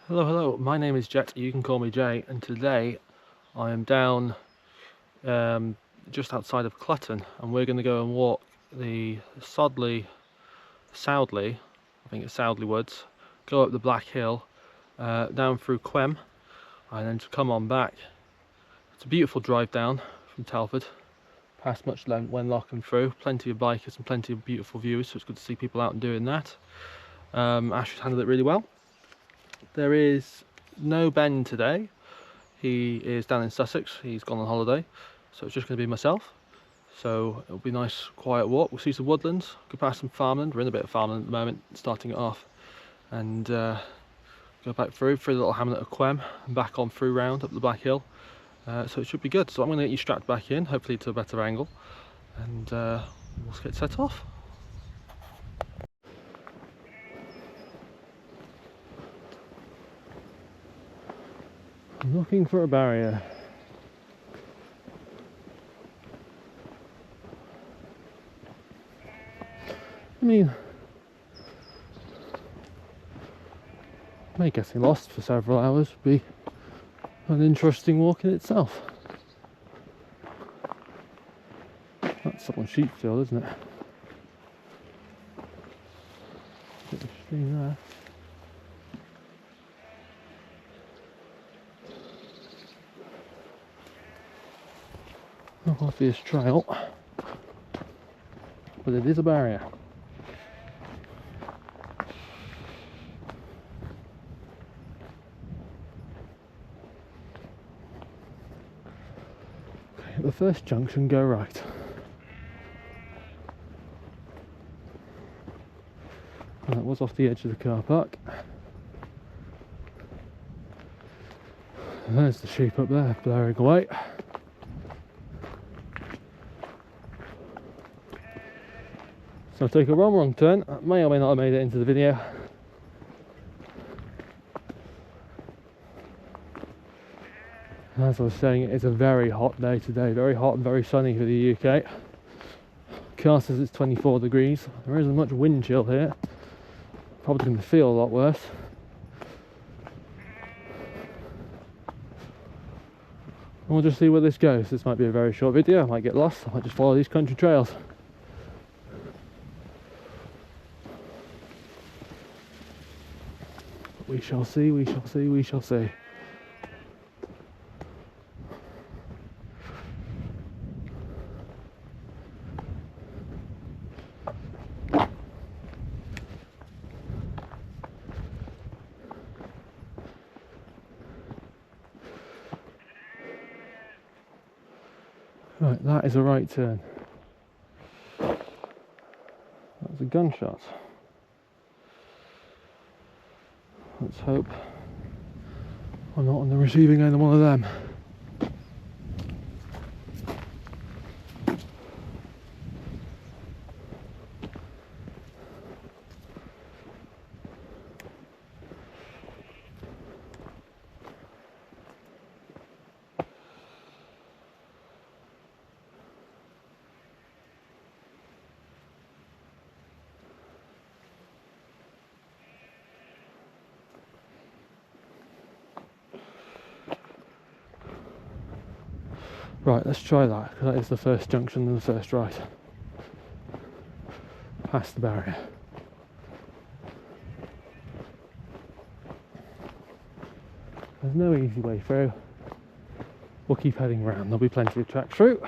Hello, my name is Jett, you can call me Jay, and today I am down just outside of Clutton, and we're going to go and walk the Sowdley, I think it's Sowdley Woods, go up the Black Hill, down through Quem, and then to come on back. It's a beautiful drive down from Telford, past Much Wenlock and through, plenty of bikers and plenty of beautiful views, so it's good to see people out and doing that. Ash's handled it really well. There is no Ben today. He is down in Sussex, he's gone on holiday, so it's just going to be myself. So it'll be a nice quiet walk. We'll see some woodlands, go past some farmland. We're in a bit of farmland at the moment, starting it off, and go back through the little hamlet of Quem and back on through round up the Black Hill. So it should be good. So I'm going to get you strapped back in, hopefully to a better angle, and we'll get set off. I'm looking for a barrier. I mean, getting lost for several hours would be an interesting walk in itself. That's someone's sheep field, isn't it? Bit of a stream there. No obvious trail, but it is a barrier. Okay, at the first junction, go right. And that was off the edge of the car park. And there's the sheep up there, blaring away. So I'll take a wrong turn. I may or may not have made it into the video. As I was saying, it's a very hot day today, very hot and very sunny for the UK. Car says it's 24 degrees. There isn't much wind chill here. Probably going to feel a lot worse. And we'll just see where this goes. This might be a very short video. I might get lost. I might just follow these country trails. We shall see, we shall see, we shall see. Right, that is a right turn. That was a gunshot. Let's hope I'm not on the receiving end of one of them. Right, let's try that, because that is the first junction and the first right. Past the barrier. There's no easy way through. We'll keep heading round, there'll be plenty of track through.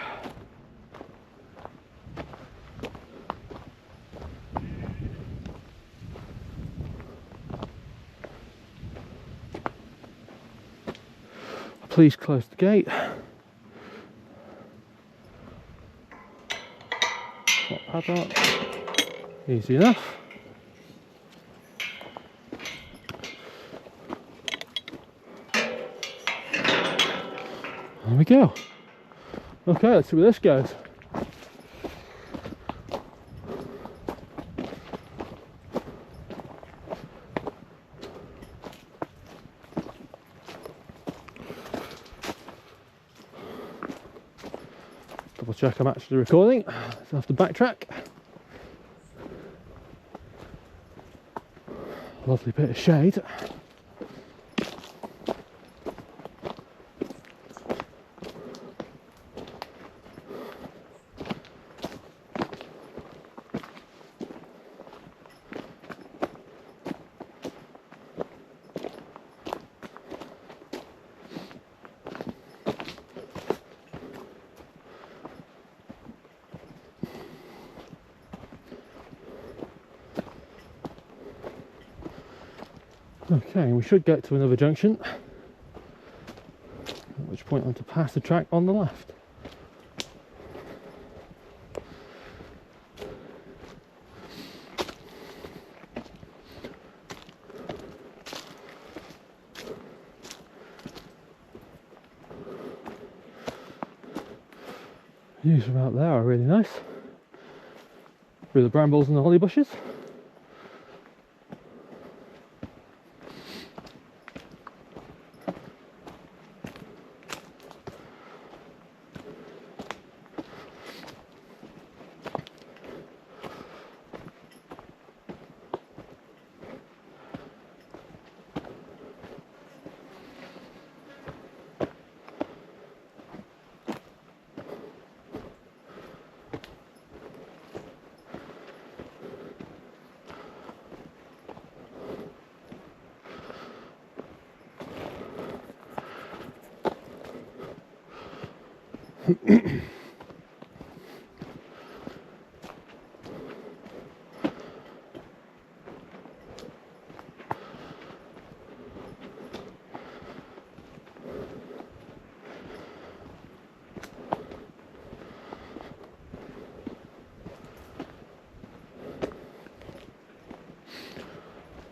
Please close the gate. Padlock. Easy enough. There we go. Okay, let's see where this goes. Double check I'm actually recording, so I have to backtrack. Lovely bit of shade. Okay, we should get to another junction, at which point I'm to pass the track on the left. Views from out there are really nice, through the brambles and the holly bushes.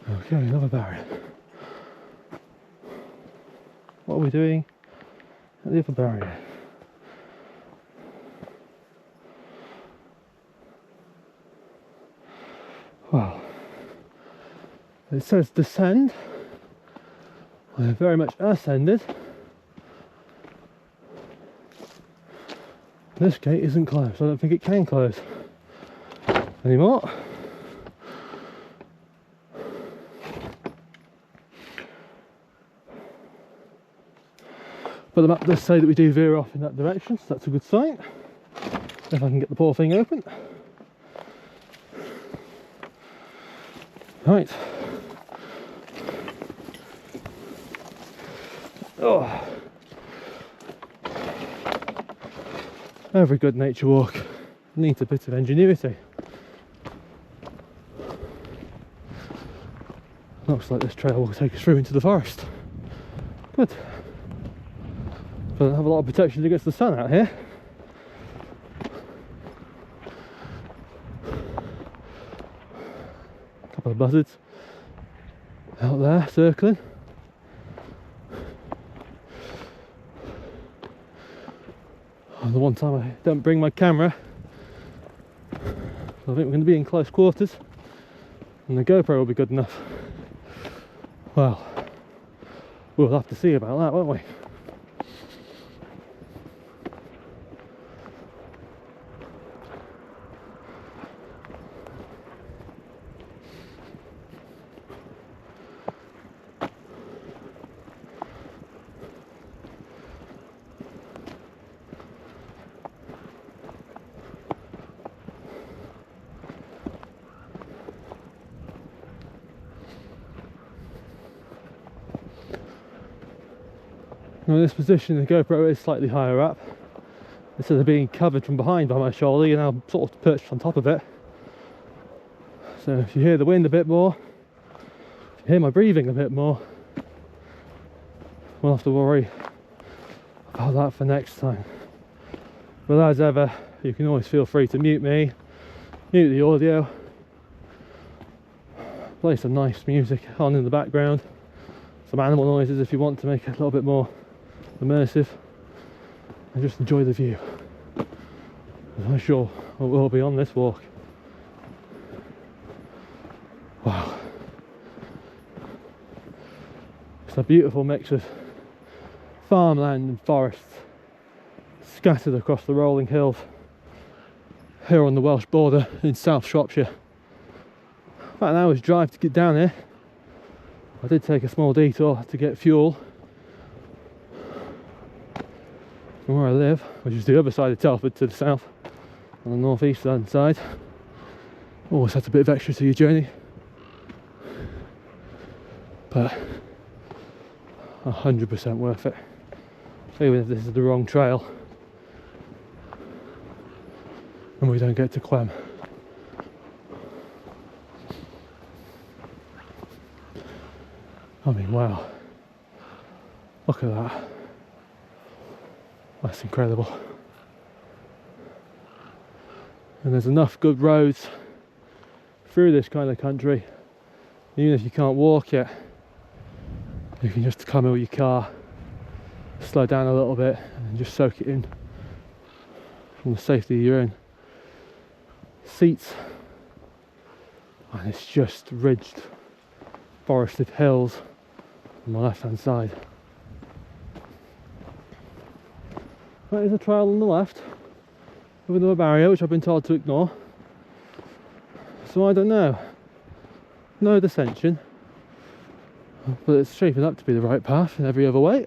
Okay, another barrier. What are we doing at the other barrier? Well, it says descend. We're very much ascended. This gate isn't closed. I don't think it can close anymore. But the map does say that we do veer off in that direction, so that's a good sign. If I can get the poor thing open. Right. Oh. Every good nature walk needs a bit of ingenuity. Looks like this trail will take us through into the forest. Good. Don't have a lot of protection against the sun out here. A couple of buzzards out there circling. And the one time I don't bring my camera, so I think we're going to be in close quarters, and the GoPro will be good enough. Well, we'll have to see about that, won't we? Now in this position the GoPro is slightly higher up. Instead of being covered from behind by my shoulder, you're now sort of perched on top of it. So if you hear the wind a bit more, if you hear my breathing a bit more, we'll have to worry about that for next time. But as ever, you can always feel free to mute me, mute the audio, play some nice music on in the background, some animal noises if you want to make it a little bit more immersive, and just enjoy the view. I'm sure I will be on this walk. Wow. It's a beautiful mix of farmland and forests scattered across the rolling hills here on the Welsh border in South Shropshire. About an hour's drive to get down here. I did take a small detour to get fuel from where I live, which is the other side of Telford to the south, on the northeastern side. Always had a bit of extra to your journey, but 100% worth it, even if this is the wrong trail and we don't get to Quem. I mean, wow. Look at that. That's incredible. And there's enough good roads through this kind of country, even if you can't walk yet, you can just come in with your car, slow down a little bit and just soak it in from the safety of your own seats. And it's just ridged, forested hills on the left hand side. That is a trail on the left with another barrier which I've been told to ignore. So I don't know. No dissension. But it's shaping up to be the right path in every other way.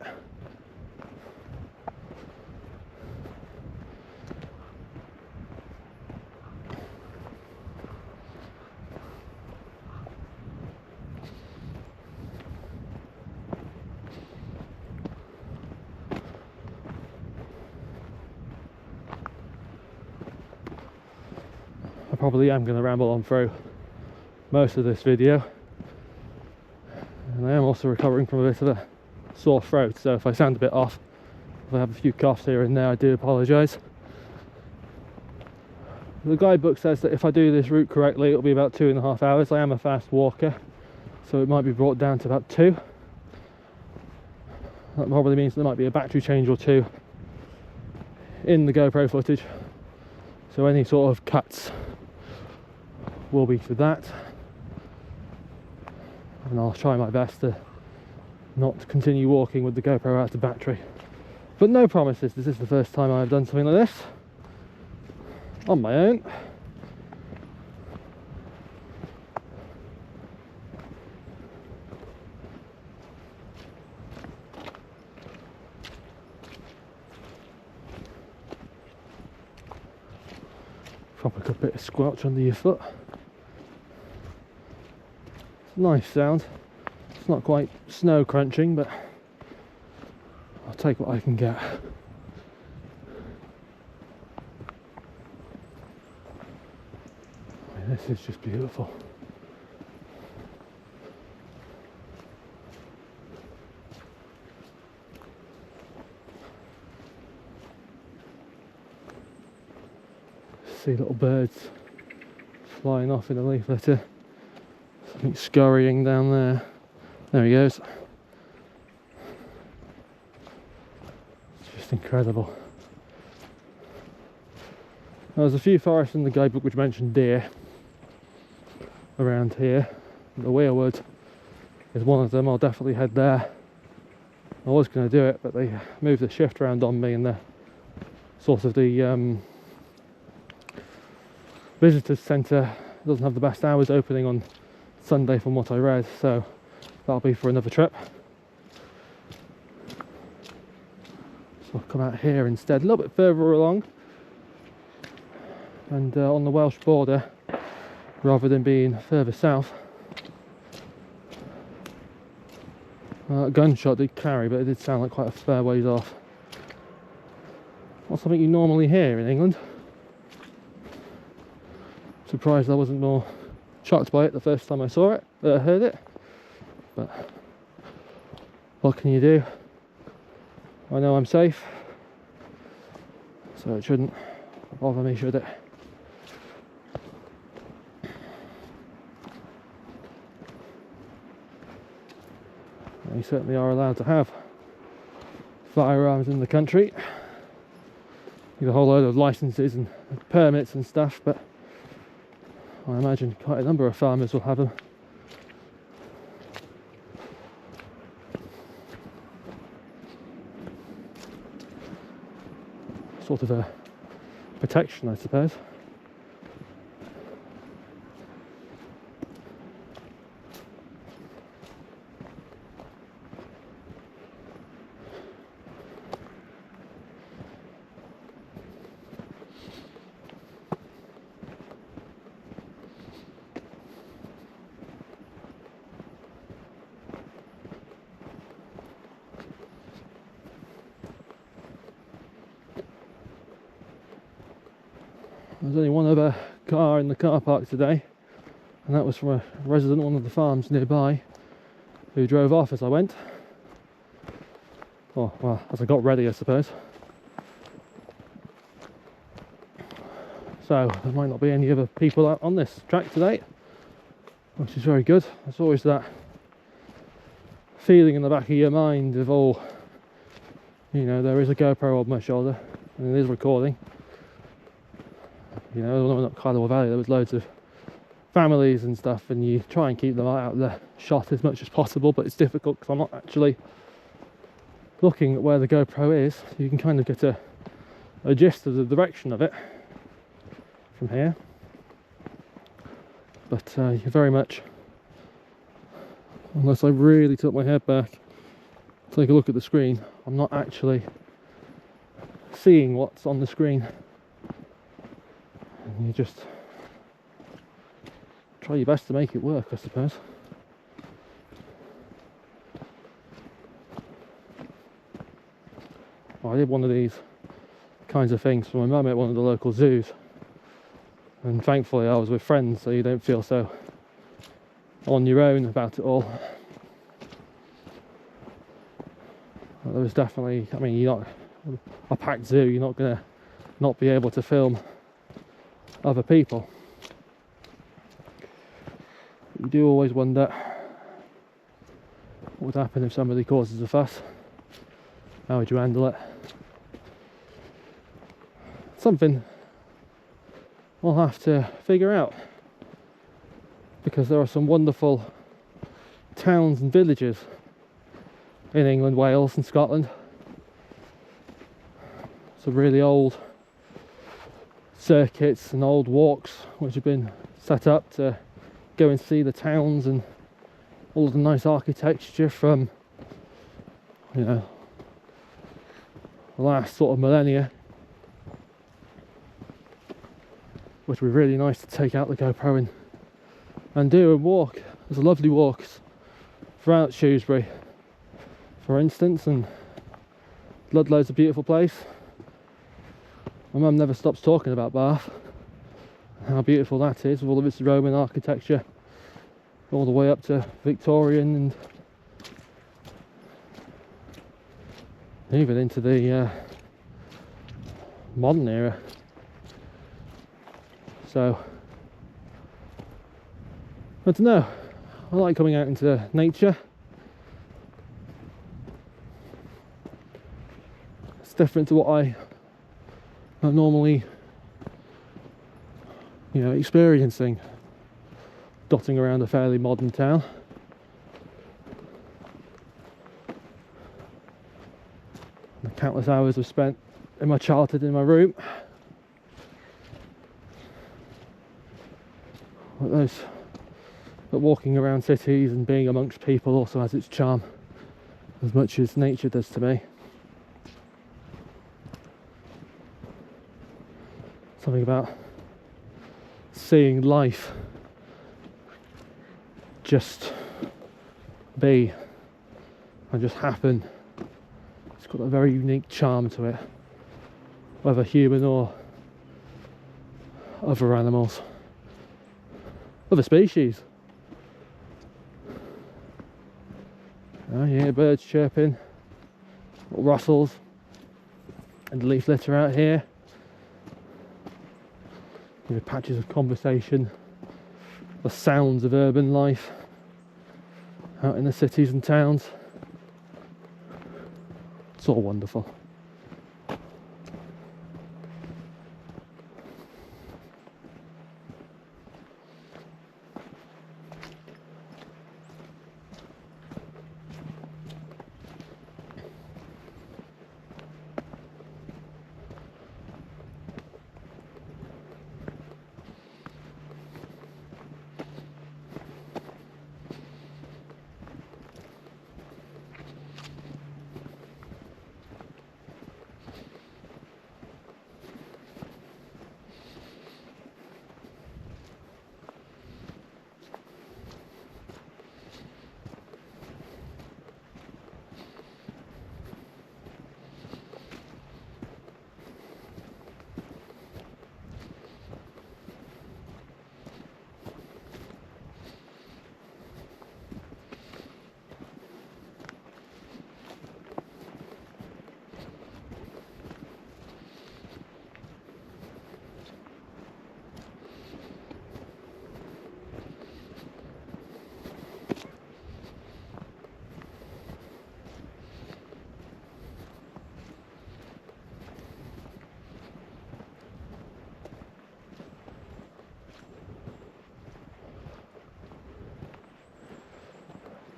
I probably am going to ramble on through most of this video, and I am also recovering from a bit of a sore throat, so if I sound a bit off, if I have a few coughs here and there, I do apologise. The guidebook says that if I do this route correctly, it'll be about 2.5 hours. I am a fast walker, so it might be brought down to about 2. That probably means there might be a battery change or two in the GoPro footage, so any sort of cuts will be for that. And I'll try my best to not continue walking with the GoPro out of battery. But no promises. This is the first time I've done something like this on my own. Proper good bit of squelch under your foot. Nice sound. It's not quite snow crunching, but I'll take what I can get. I mean, this is just beautiful. See little birds flying off in a leaf litter. Something scurrying down there. There he goes. It's just incredible. There's a few forests in the guidebook which mentioned deer around here. The Wood is one of them. I'll definitely head there. I was going to do it, but they moved the shift around on me, and the sort of the visitors centre doesn't have the best hours opening on Sunday from what I read, so that'll be for another trip. So I'll come out here instead, a little bit further along, and on the Welsh border rather than being further south. A gunshot did carry, but it did sound like quite a fair ways off. Not something you normally hear in England. Surprised I wasn't more shocked by it the first time I saw it, heard it. But what can you do? I know I'm safe, so it shouldn't bother me, should it? You certainly are allowed to have firearms in the country. You have a whole load of licenses and permits and stuff, but I imagine quite a number of farmers will have them. Sort of a protection, I suppose. There's only one other car in the car park today, and that was from a resident of one of the farms nearby. who drove off as I went. Oh, well, as I got ready, I suppose. So there might not be any other people out on this track today, which is very good. There's always that feeling in the back of your mind of, oh, you know, there is a GoPro on my shoulder and it is recording. You know, when I'm at Carnival Valley, there was loads of families and stuff, and you try and keep them out of the shot as much as possible, but it's difficult because I'm not actually looking at where the GoPro is. You can kind of get a gist of the direction of it from here, but you're very much, unless I really tilt my head back, take a look at the screen, I'm not actually seeing what's on the screen. And you just try your best to make it work, I suppose. Well, I did one of these kinds of things for my mum at one of the local zoos, and thankfully I was with friends, so you don't feel so on your own about it all. Well, there was definitely, I mean, you're not a packed zoo, you're not going to not be able to film other people. You do always wonder what would happen if somebody causes a fuss. How would you handle it? Something we'll have to figure out, because there are some wonderful towns and villages in England, Wales and Scotland. Some really old circuits and old walks which have been set up to go and see the towns and all the nice architecture from, you know, the last sort of millennia, which would be really nice to take out the GoPro and do and walk. There's lovely walks throughout Shrewsbury, for instance, and Ludlow's a beautiful place. My mum never stops talking about Bath, how beautiful that is, with all of its Roman architecture, all the way up to Victorian and even into the modern era. So, I don't know, I like coming out into nature. It's different to what I'm normally, you know, experiencing dotting around a fairly modern town. The countless hours I've spent in my childhood in my room. But walking around cities and being amongst people also has its charm, as much as nature does to me. Something about seeing life just be and just happen. It's got a very unique charm to it, whether human or other animals, other species. You hear birds chirping, little rustles, and leaf litter out here. You know, patches of conversation, the sounds of urban life out in the cities and towns. It's all wonderful.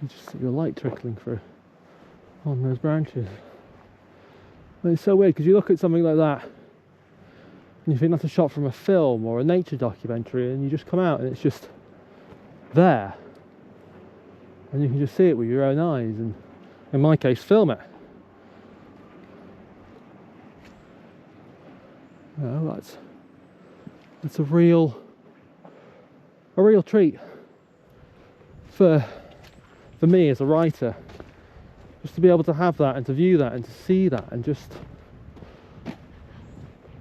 You just see the light trickling through on those branches. And it's so weird because you look at something like that and you think that's a shot from a film or a nature documentary, and you just come out and it's just there. And you can just see it with your own eyes, and in my case, film it. You know, that's a real treat for me as a writer, just to be able to have that and to view that and to see that and just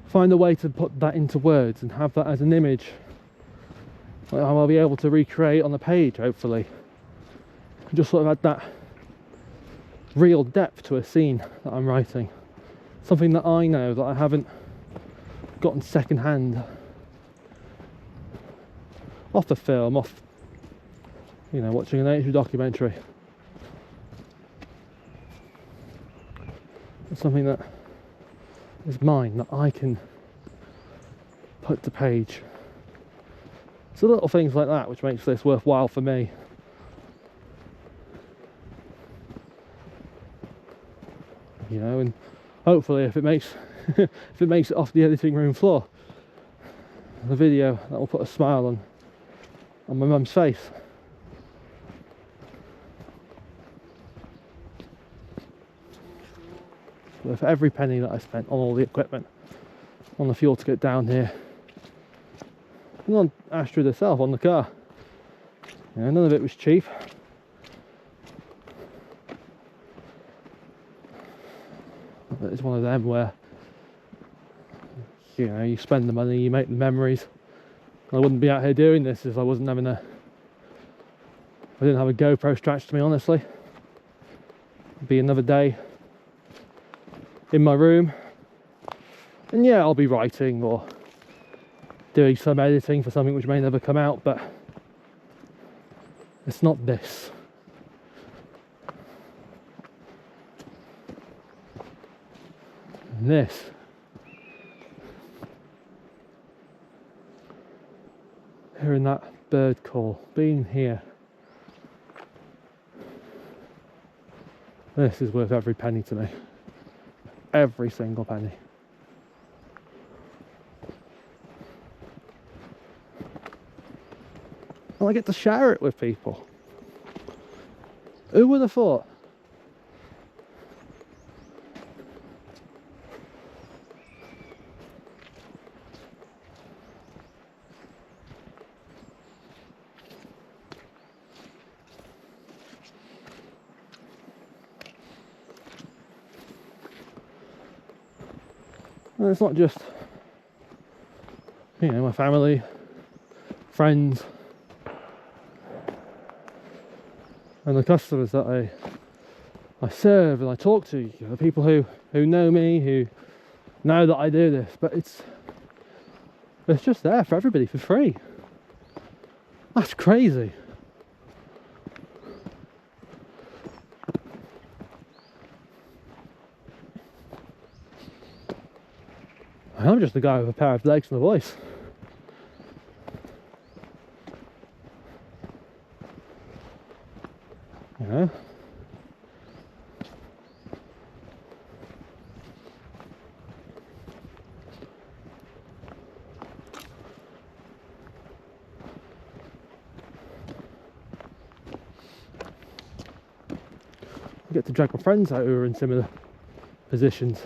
find a way to put that into words and have that as an image that I'll be able to recreate on the page, hopefully. And just sort of add that real depth to a scene that I'm writing. Something that I know that I haven't gotten second hand off the film, off, you know, watching a nature documentary. It's something that is mine, that I can put to page. So little things like that which makes this worthwhile for me. You know, and hopefully if it makes if it makes it off the editing room floor, the video, that will put a smile on my mum's face. But for every penny that I spent on all the equipment, on the fuel to get down here, and on Astrid herself, on the car, you know, none of it was cheap. But it's one of them where, you know, you spend the money, you make the memories. I wouldn't be out here doing this if I wasn't having if I didn't have a GoPro strapped to me, honestly. It'd be another day in my room, and yeah, I'll be writing or doing some editing for something which may never come out, but it's not this. And this, hearing that bird call, being here, this is worth every penny to me. Every single penny. And I get to share it with people. Who would have thought? And it's not just, you know, my family, friends, and the customers that I serve and I talk to, you know, people who know me, who know that I do this, but it's just there for everybody for free. That's crazy. I'm just a guy with a pair of legs and a voice. You know? I get to drag my friends out who are in similar positions.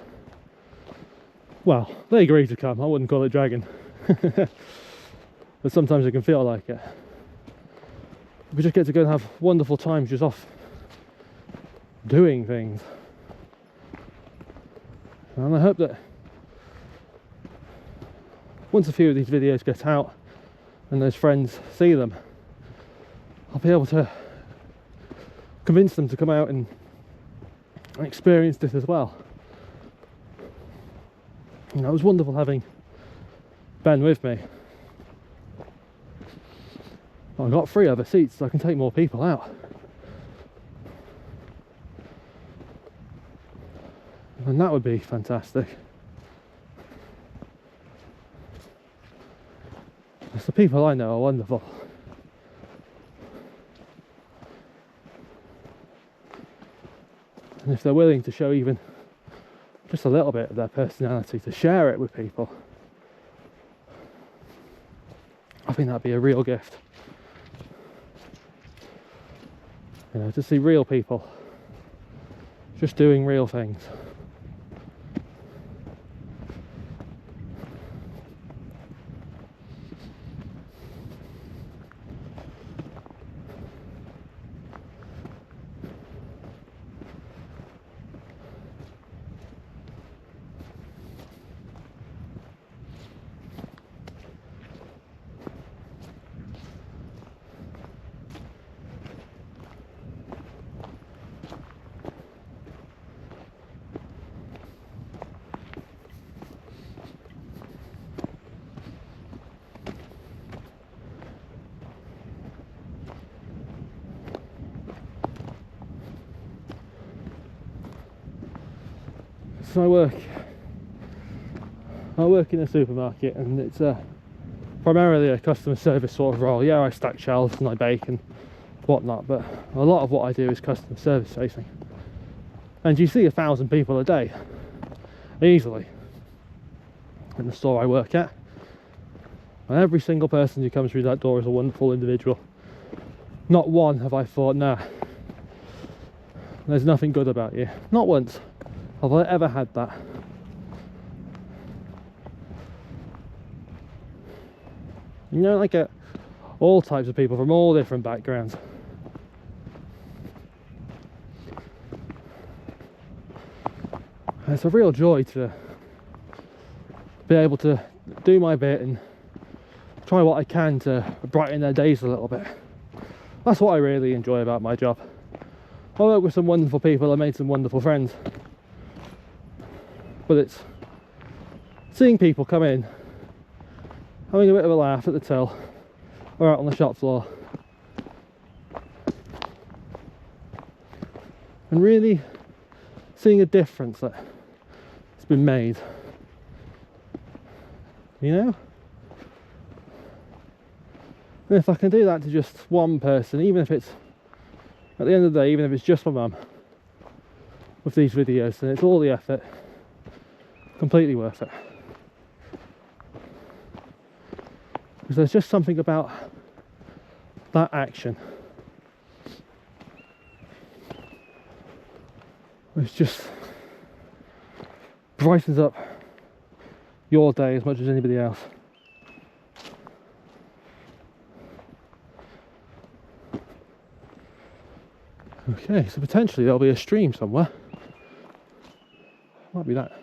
Well, they agreed to come. I wouldn't call it dragging. But sometimes it can feel like it. We just get to go and have wonderful times just off doing things. And I hope that once a few of these videos get out and those friends see them, I'll be able to convince them to come out and experience this as well. You know, it was wonderful having Ben with me. I got 3 other seats so I can take more people out. And that would be fantastic. Because the people I know are wonderful. And if they're willing to show even just a little bit of their personality, to share it with people, I think that'd be a real gift. You know, to see real people just doing real things. So I work in a supermarket, and it's primarily a customer service sort of role. Yeah, I stack shelves and I bake and whatnot, but a lot of what I do is customer service facing. And you see 1,000 people a day, easily, in the store I work at. And every single person who comes through that door is a wonderful individual. Not one have I thought, nah, there's nothing good about you. Not once have I ever had that. You know, I get all types of people from all different backgrounds. And it's a real joy to be able to do my bit and try what I can to brighten their days a little bit. That's what I really enjoy about my job. I work with some wonderful people, I made some wonderful friends. But it's seeing people come in, having a bit of a laugh at the till or out on the shop floor, and really seeing a difference that's been made, you know? And if I can do that to just one person, even if it's, at the end of the day, even if it's just my mum with these videos, then it's all the effort, completely worth it. Because there's just something about that action which just brightens up your day as much as anybody else. Okay, so potentially there'll be a stream somewhere. Might be that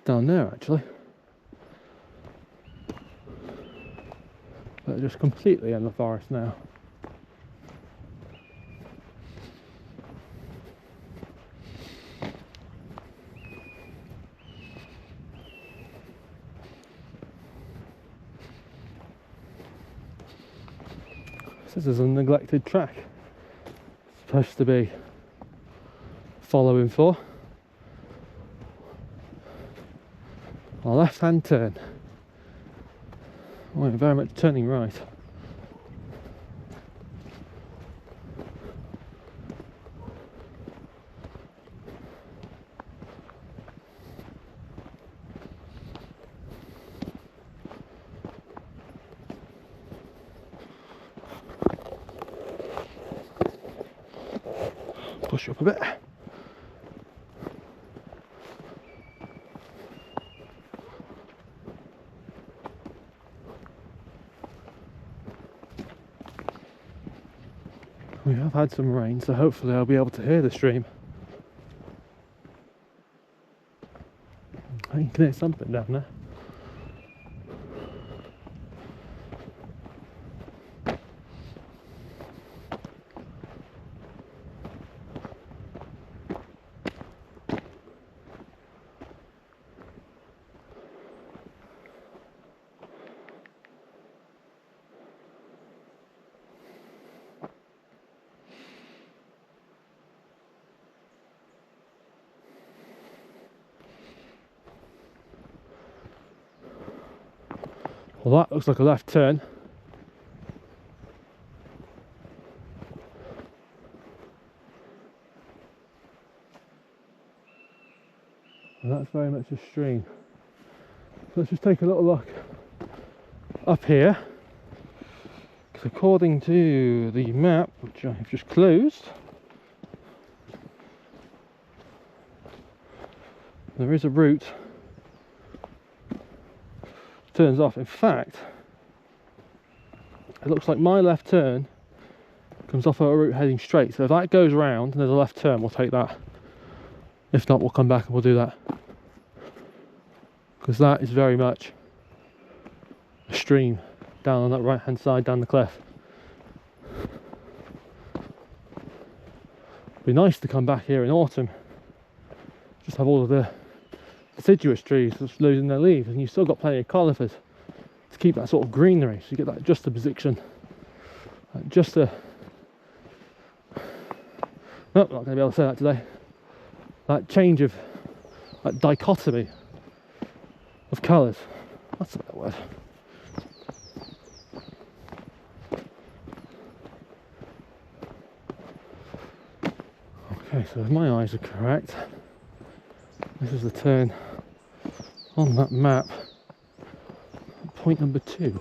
down there actually. But just completely in the forest now. This is a neglected track. It's supposed to be following for a left-hand turn. Oh, very much turning right. Push up a bit. We have had some rain, so hopefully I'll be able to hear the stream. I can hear something down there. Well, that looks like a left turn. And that's very much a stream. So let's just take a little look up here. Because according to the map, which I've just closed, there is a route turns off. In fact, it looks like my left turn comes off a route heading straight. So if that goes round and there's a left turn, we'll take that. If not, we'll come back and we'll do that. Because that is very much a stream down on that right hand side down the cliff. It'd be nice to come back here in autumn, just have all of the deciduous trees just losing their leaves, and you've still got plenty of conifers to keep that sort of greenery, so you get that juxtaposition, just a not going to be able to say that today, that change of, that dichotomy of colours, that's a better word. Okay, so if my eyes are correct, this is the turn on that map, point number 2.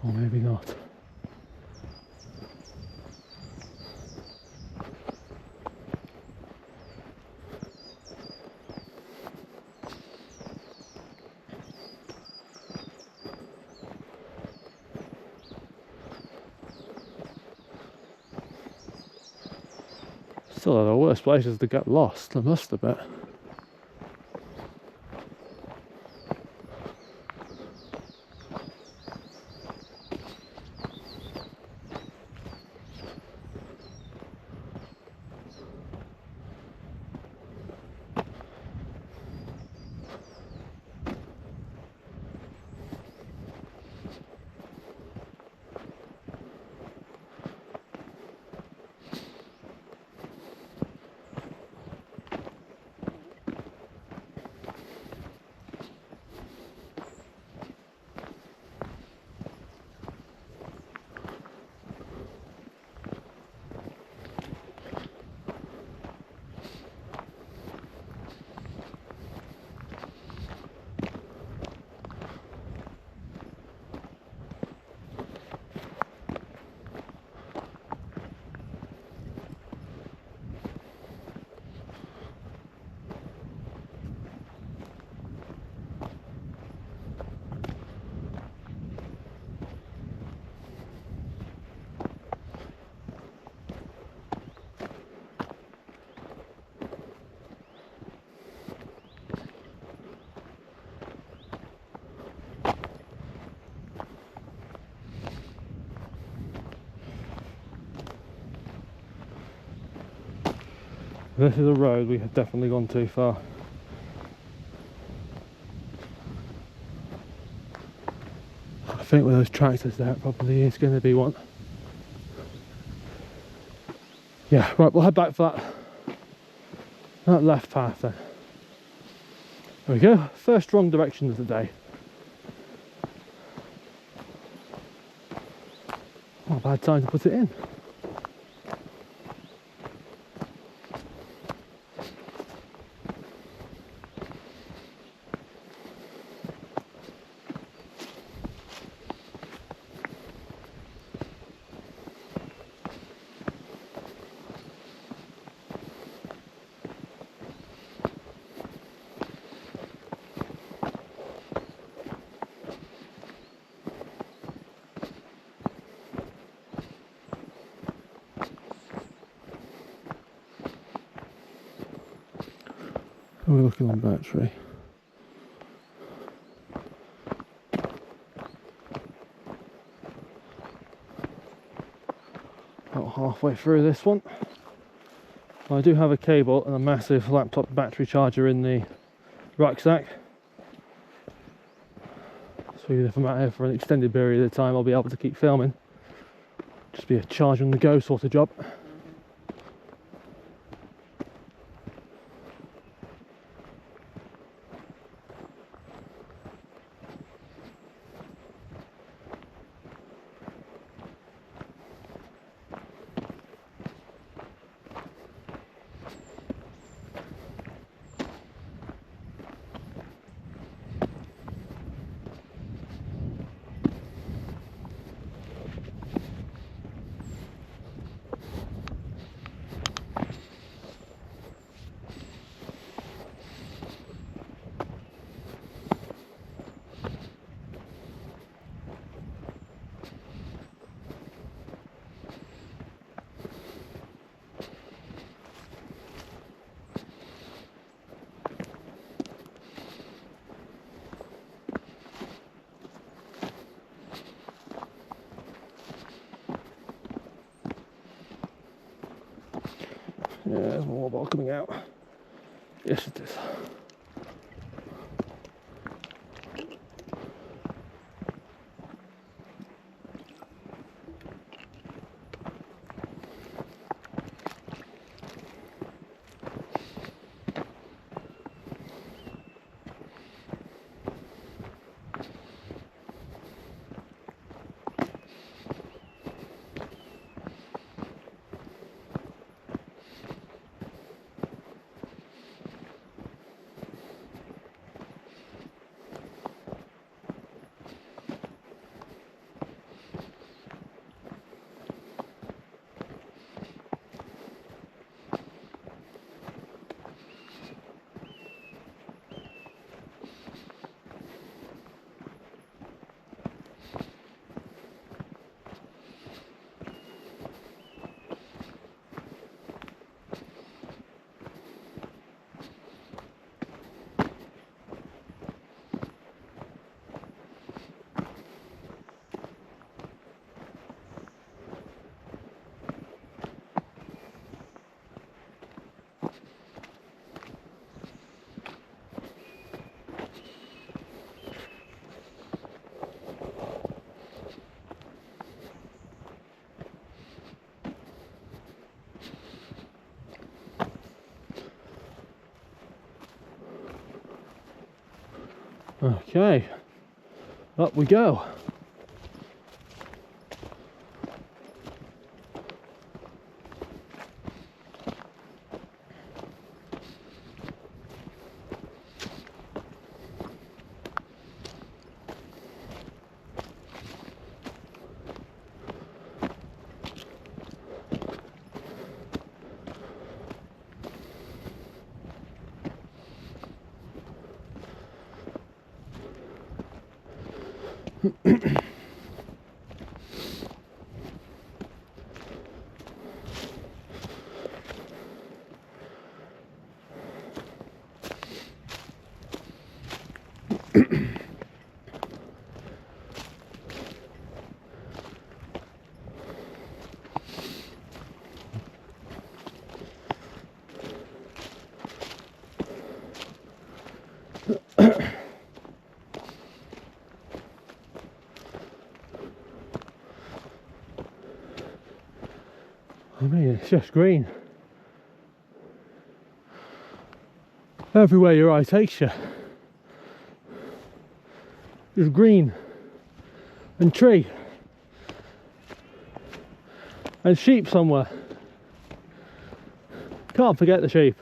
Or maybe not. Still are the worst places to get lost, I must admit. This is a road we have definitely gone too far. I think with those tractors there, it probably is going to be one. Yeah, right, we'll head back for that left path then. There we go, first wrong direction of the day. Not a bad time to put it in. We're looking on battery. About halfway through this one. I do have a cable and a massive laptop battery charger in the rucksack. So even if I'm out here for an extended period of time, I'll be able to keep filming. Just be a charge on the go sort of job. Yeah, there's more ball coming out. Yes, it is. Okay, up we go. I mean, it's just green. Everywhere your eye takes you. There's green and tree and sheep somewhere. Can't forget the sheep.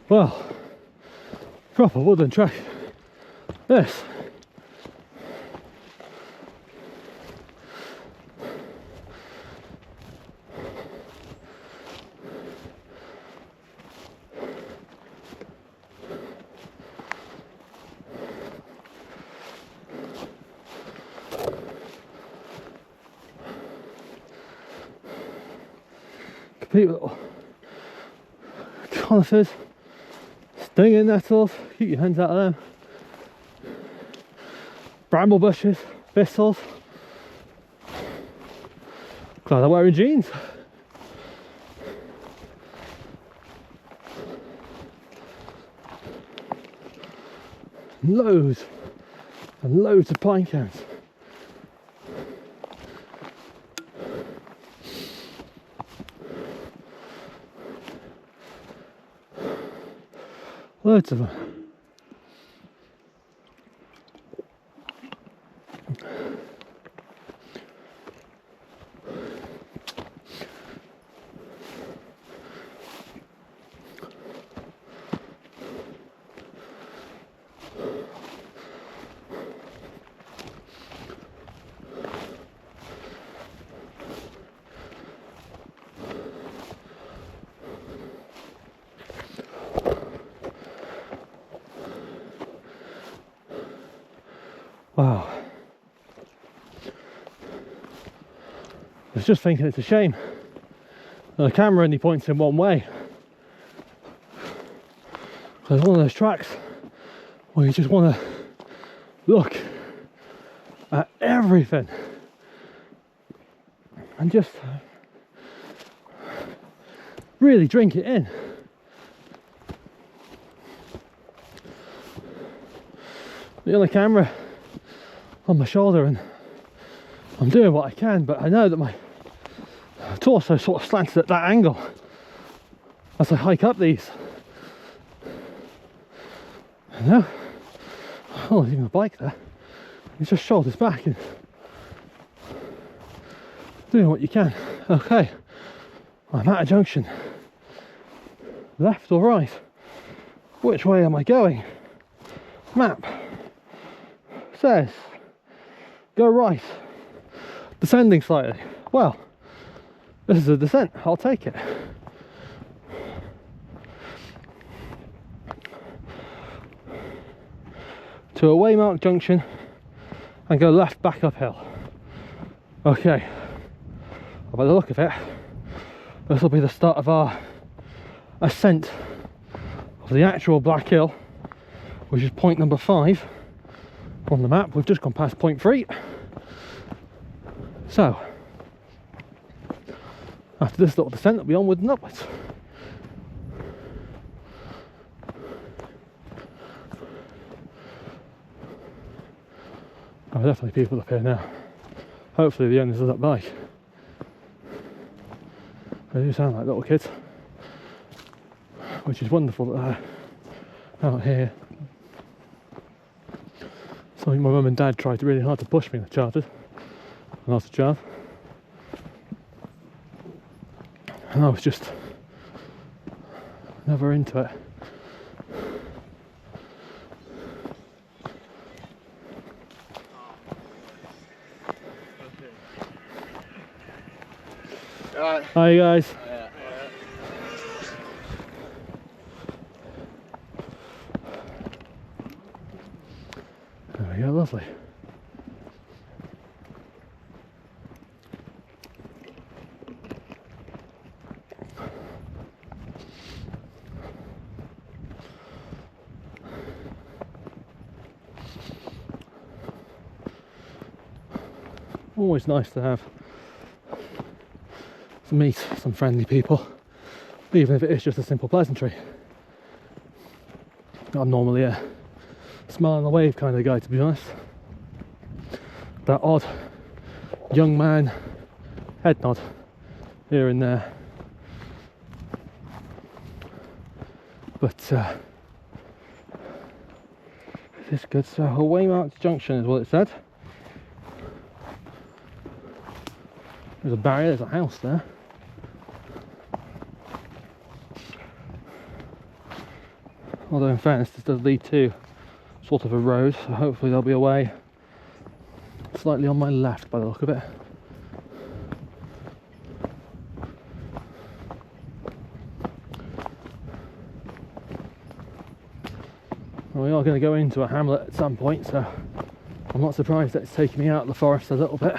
Well, proper woodland track. This. Complete with little conifers. Stinging nettles, keep your hands out of them. Bramble bushes, thistles. Glad I'm wearing jeans. Loads and loads of pine cones. Loads of them. was just thinking it's a shame that the camera only points in one way. It's one of those tracks where you just want to look at everything and just really drink it in. The other camera on my shoulder, and I'm doing what I can, but I know that my torso sort of slanted at that angle as I hike up these. And now, oh, there's even a bike there. It's just shoulders back and doing what you can. Okay, I'm at a junction. Left or right? Which way am I going? Map says go right, descending slightly. Well, this is a descent, I'll take it. To a waymarked junction and go left back uphill. Okay, by the look of it, this will be the start of our ascent of the actual Black Hill, which is point number 5 on the map. We've just gone past point 3. So, after this little descent, it'll be onwards and upwards. There are definitely people up here now. Hopefully the owners of that bike. They do sound like little kids, which is wonderful that they're out here. So my mum and dad tried really hard to push me in the chartered and after job, and I was just never into it. Right. Hi guys. There we go, lovely. Always nice to meet some friendly people, even if it is just a simple pleasantry. I'm normally a smile and a wave kind of guy, to be honest. That odd young man head nod here and there, but it is good. So a waymarked junction is what it said. There's a barrier, there's a house there. Although in fairness this does lead to sort of a road, so hopefully there'll be a way slightly on my left by the look of it. Well, we are going to go into a hamlet at some point, so I'm not surprised that it's taking me out of the forest a little bit.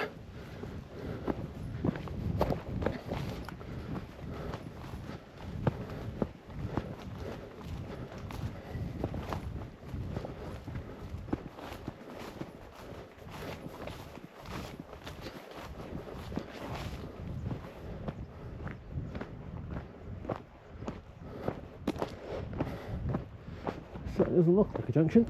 So it doesn't look like a junction.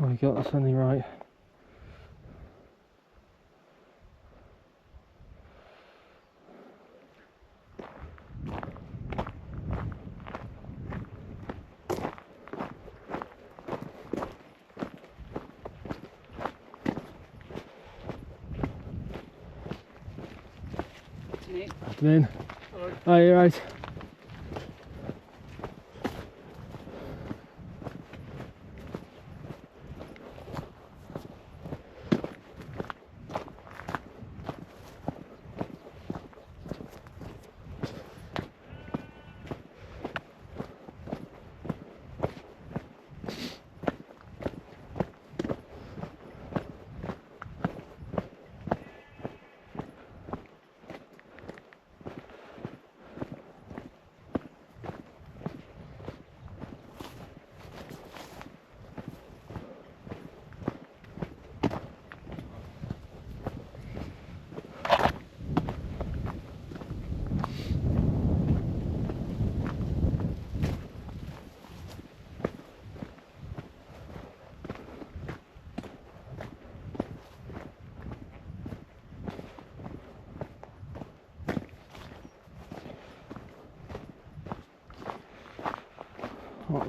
Oh my god, that's only right. Afternoon. Oh, you're right.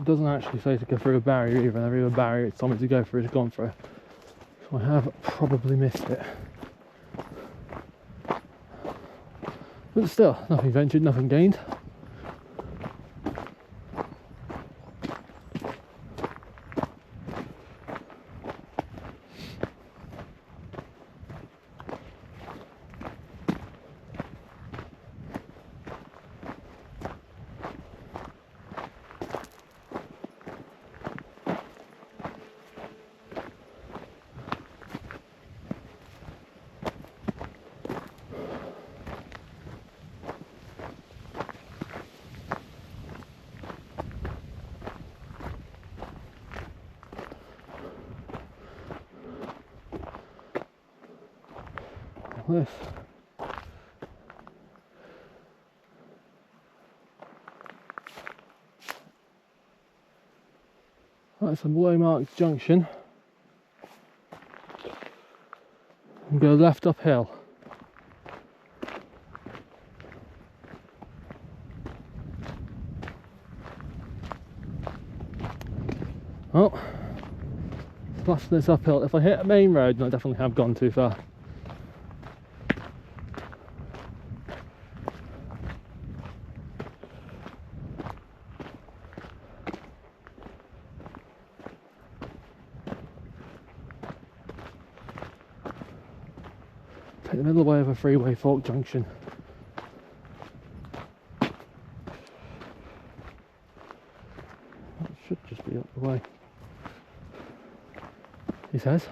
it doesn't actually say to go through a barrier either, and every other barrier it's told me to go through has gone through. So I have probably missed it. But still, nothing ventured, nothing gained. This. That's a low-marked junction. And go left uphill. Oh, plus this uphill. If I hit a main road, then I definitely have gone too far. Take the middle way of a freeway fork junction. That should just be up the way, he says.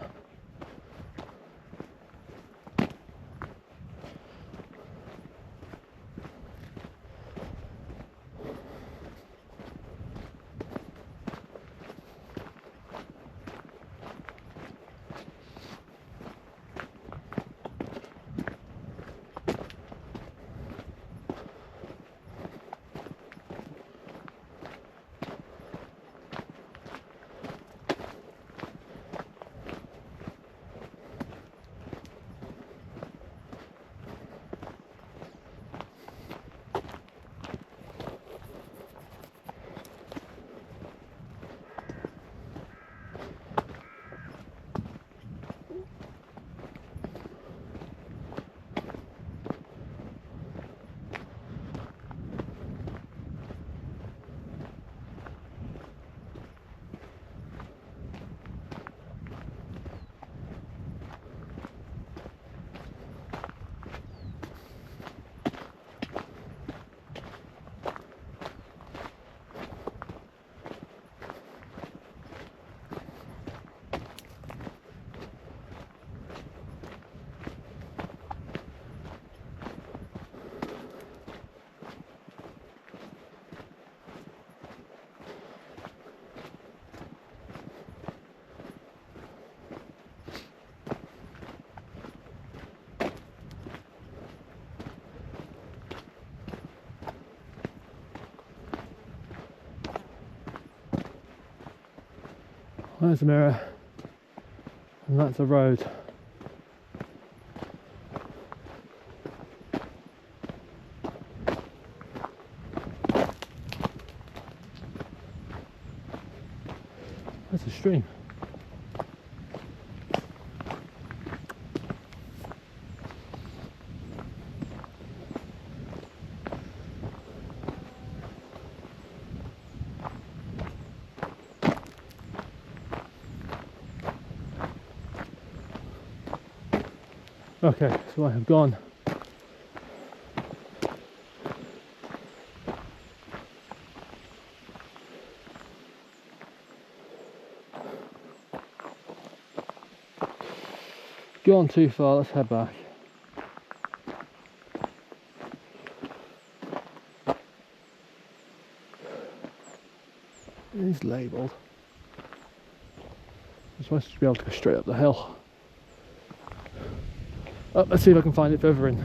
There's a mirror, and that's a road. That's a stream. Okay, so I have gone too far. Let's head back. It is labelled. I'm supposed to be able to go straight up the hill. Oh, let's see if I can find it further in.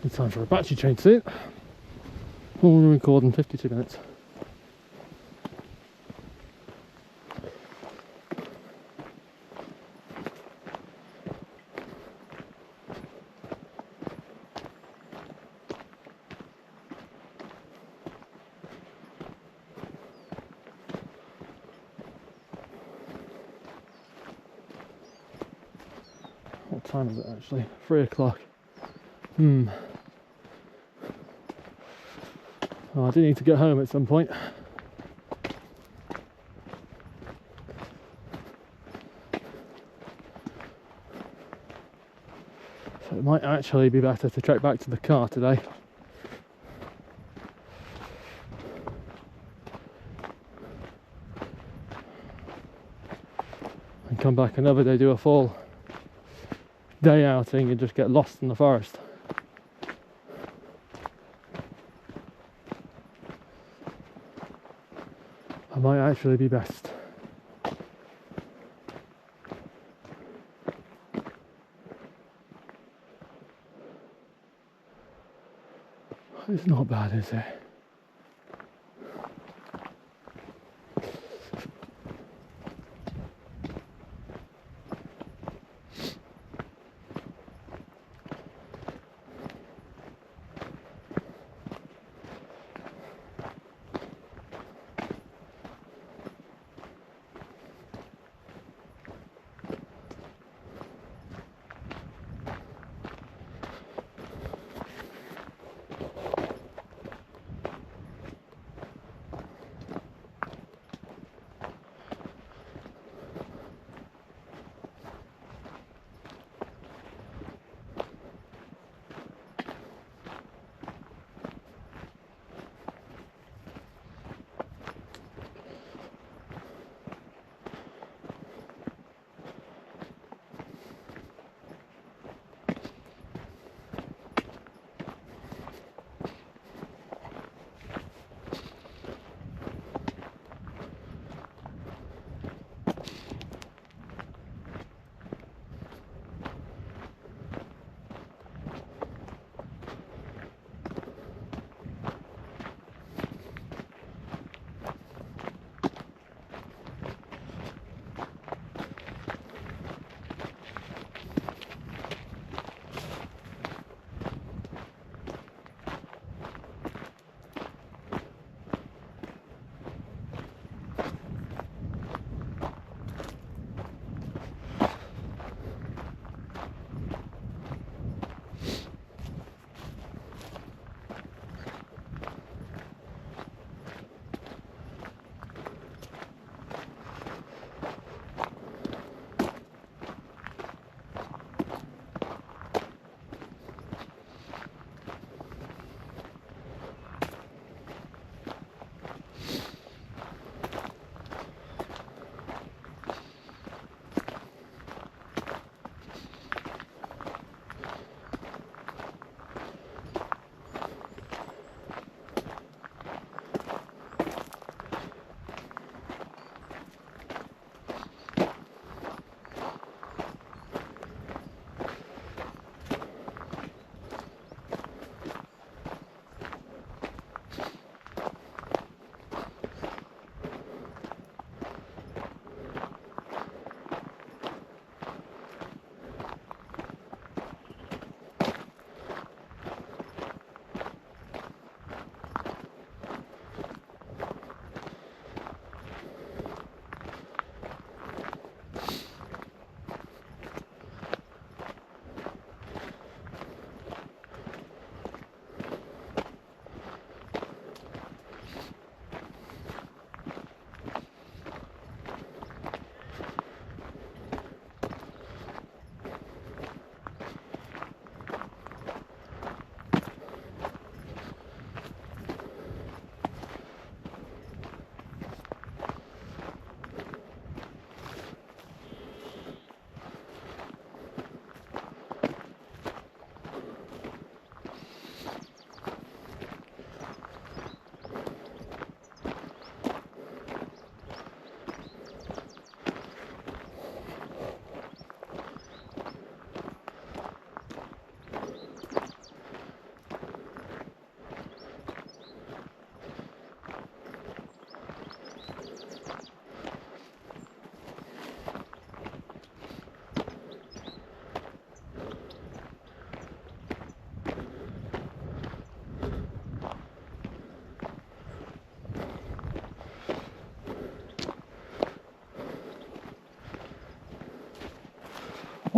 Good time for a battery change soon. We're recording 52 minutes. What time is it actually? 3 o'clock. Oh, I do need to get home at some point. So it might actually be better to trek back to the car today. And come back another day, do a full day outing and just get lost in the forest. That might actually be best. It's not bad, is it?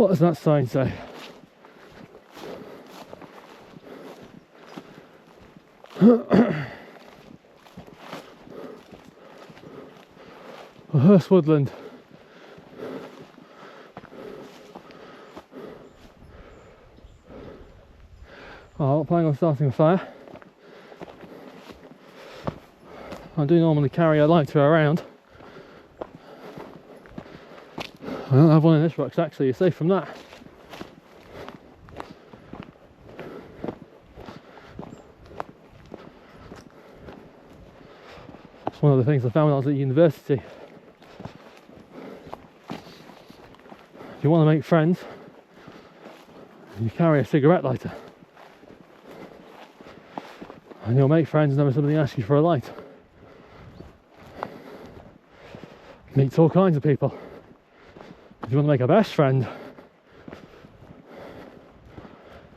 What does that sign say? Hurst Woodland. Oh, I'm not planning on starting a fire. I do normally carry a lighter around. I don't have one in this rucksack, so you're safe from that. It's one of the things I found when I was at university. If you want to make friends, you carry a cigarette lighter. And you'll make friends whenever somebody asks you for a light. Meets all kinds of people. If you want to make a best friend,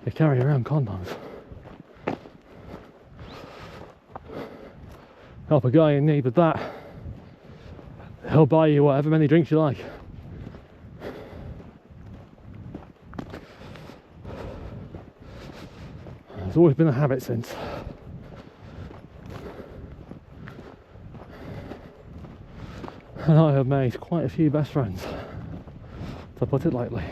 you carry around condoms. Help a guy in need with that. He'll buy you whatever many drinks you like. It's always been a habit since. And I have made quite a few best friends, to put it lightly.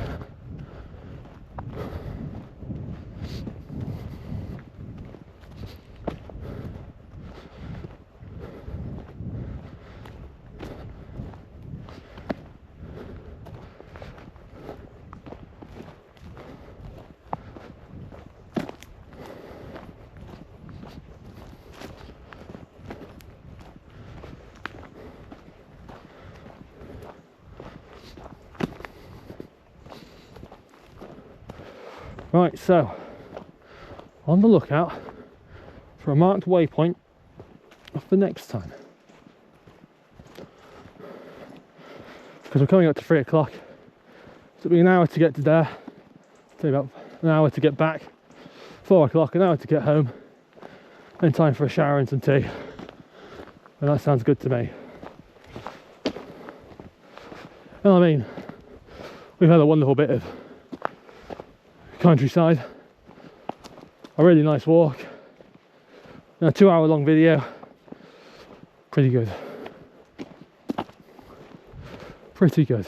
Right, so on the lookout for a marked waypoint for next time, because we're coming up to 3 o'clock. So it'll be an hour to get to there, take about an hour to get back, 4 o'clock, an hour to get home, then time for a shower and some tea. And that sounds good to me. And I mean, we've had a wonderful bit of countryside, a really nice walk, and a 2-hour long video. Pretty good. Pretty good.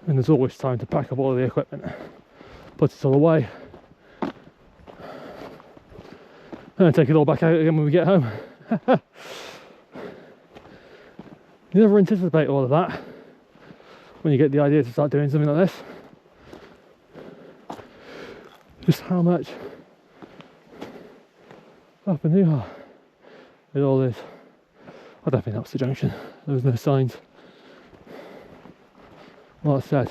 And there's always time to pack up all of the equipment, put it all away, and then take it all back out again when we get home. You never anticipate all of that when you get the idea to start doing something like this. Just how much up and hoo-ha it all is. I don't think that was the junction. There was no signs. Like I said,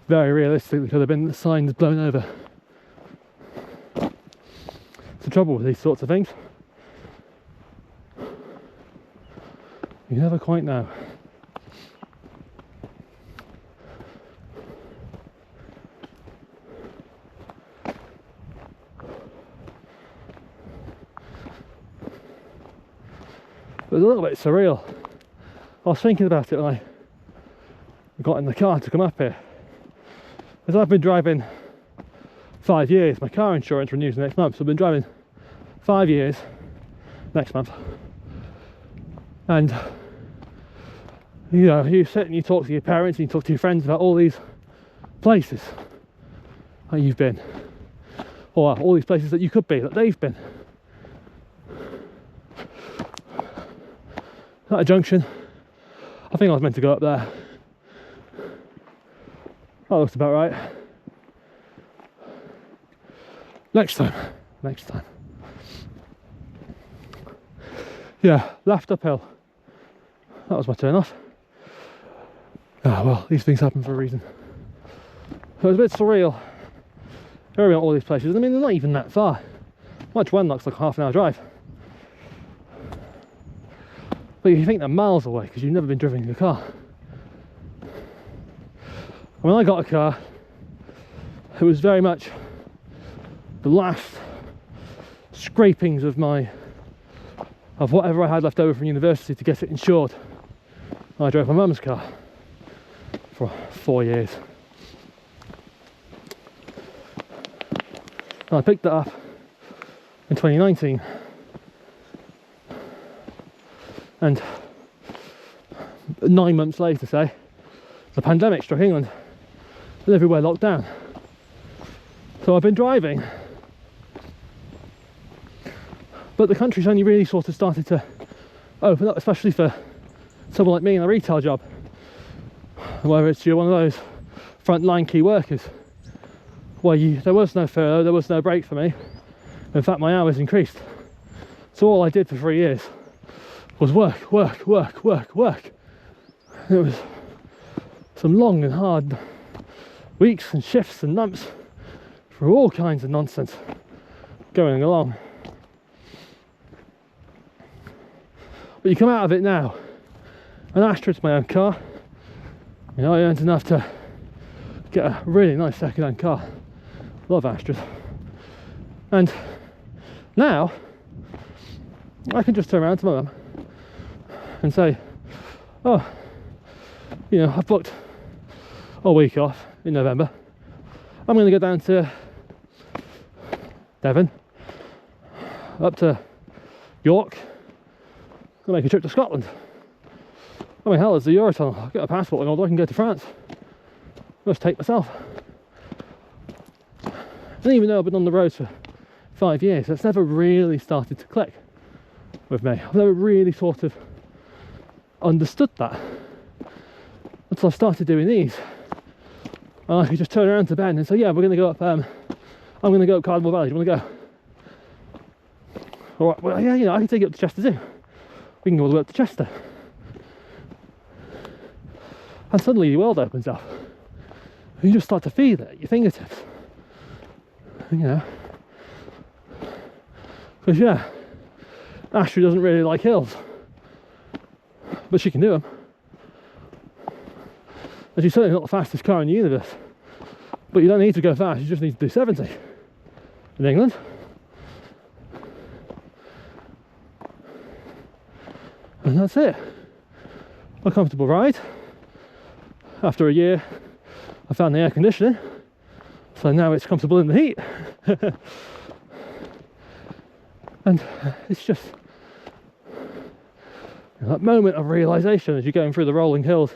very realistically could have been the signs blown over. It's the trouble with these sorts of things. You never quite know. It was a little bit surreal. I was thinking about it when I got in the car to come up here. As I've been driving 5 years, my car insurance renews next month, so I've been driving 5 years next month. And you know, you sit and you talk to your parents and you talk to your friends about all these places that you've been, or all these places that you could be, that they've been. At a junction, I think I was meant to go up there. That looks about right. Next time. Yeah, left uphill. That was my turn off. Ah, well, these things happen for a reason. It was a bit surreal hearing about all these places. I mean, they're not even that far. Much Wenlock's like a half an hour drive. But you think they're miles away because you've never been driven in a car. When I got a car, it was very much the last scrapings of whatever I had left over from university to get it insured. I drove my mum's car for 4 years. And I picked it up in 2019, and 9 months later, say, the pandemic struck England and everywhere locked down. So I've been driving, but the country's only really sort of started to open up, especially for someone like me in a retail job, whether it's you're one of those frontline key workers where there was no furlough, there was no break for me. In fact, my hours increased. So all I did for 3 years was work, work, work, work, work. It was some long and hard weeks and shifts and months for all kinds of nonsense going along. But you come out of it now, and Astra's my own car. You know, I earned enough to get a really nice second-hand car. Love Astras. And now I can just turn around to my mum and say, oh, you know, I've booked a week off in November. I'm going to go down to Devon, up to York, and make a trip to Scotland. I mean, hell, there's the Eurotunnel. I've got a passport and all, I can go to France. I'll just take myself. And even though I've been on the road for 5 years, it's never really started to click with me. I've never really sort of understood that until I started doing these. And I could just turn around to Ben and say, yeah, we're going to go up, I'm going to go up Cardinal Valley, do you want to go? All right, well, yeah, you know, I can take you up to Chester Zoo. We can go all the way up to Chester. And suddenly your world opens up. You just start to feel it at your fingertips. You know. Because, yeah, Ashley doesn't really like hills, but she can do them. And she's certainly not the fastest car in the universe. But you don't need to go fast, you just need to do 70 in England. And that's it. A comfortable ride. After a year, I found the air conditioning, so now it's comfortable in the heat. And it's just that moment of realisation as you're going through the rolling hills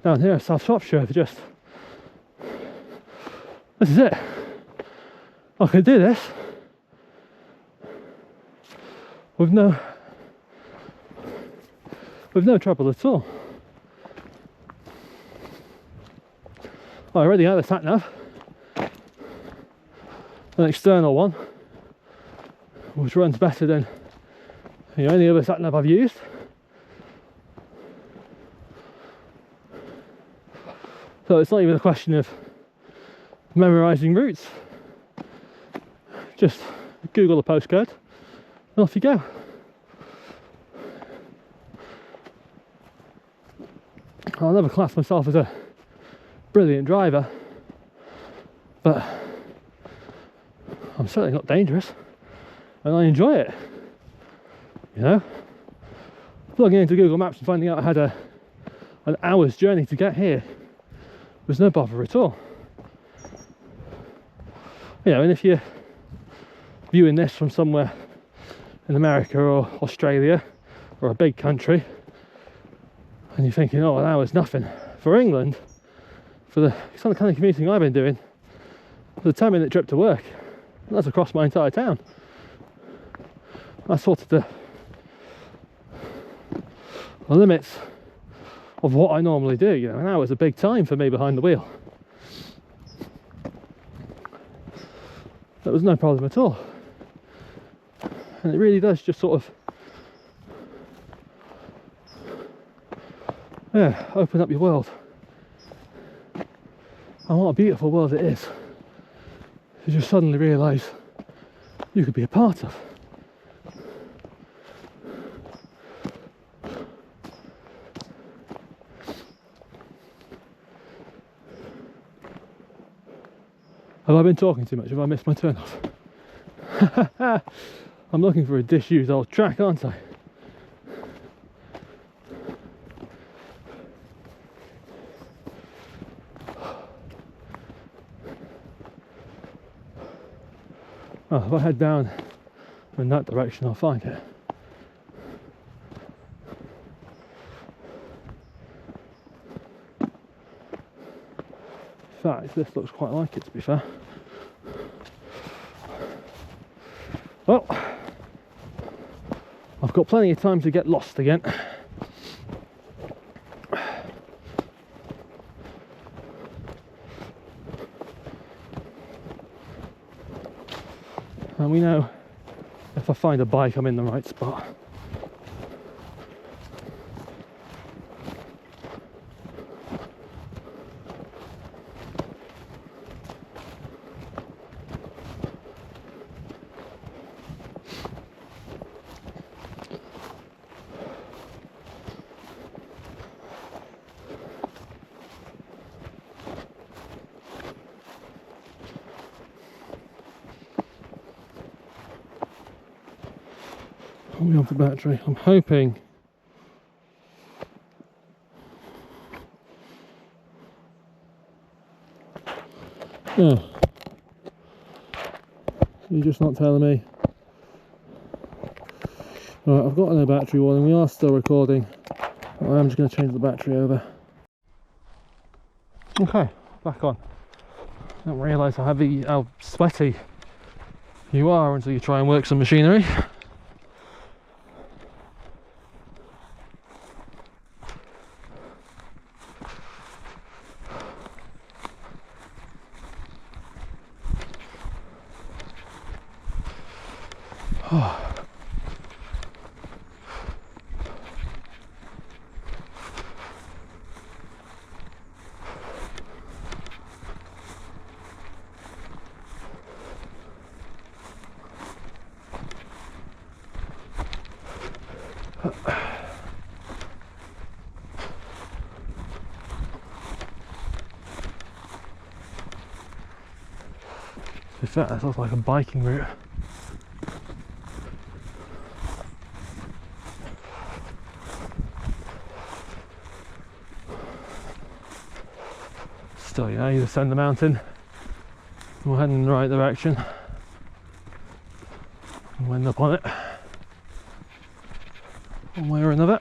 down here, South Shropshire, just, this is it. I can do this with no trouble at all. I already had a sat nav, an external one, which runs better than any other sat nav I've used. So it's not even a question of memorising routes. Just Google the postcode and off you go. I'll never class myself as a brilliant driver, but I'm certainly not dangerous, and I enjoy it. You know, plugging into Google Maps and finding out I had an hour's journey to get here was no bother at all. You know, and if you're viewing this from somewhere in America or Australia or a big country, and you're thinking, oh, an hour's nothing. For England, for the kind of commuting I've been doing, for the 10-minute trip to work, that's across my entire town. That's sort of the limits of what I normally do. You know, an hour's a big time for me behind the wheel. That was no problem at all. And it really does just sort of, yeah, open up your world. And what a beautiful world it is. You just suddenly realise you could be a part of. Have I been talking too much? Have I missed my turn off? I'm looking for a disused old track, aren't I? Oh, if I head down in that direction, I'll find it. In fact, this looks quite like it, to be fair. Well, I've got plenty of time to get lost again. And we know if I find a bike, I'm in the right spot. Are we on for battery? I'm hoping. Oh. You're just not telling me. Right, I've got no battery warning. We are still recording. I'm just going to change the battery over. Okay, back on. I don't realise how sweaty you are until you try and work some machinery. That looks like a biking route. Still, you know, you ascend the mountain, we're heading in the right direction. We'll end up on it one way or another.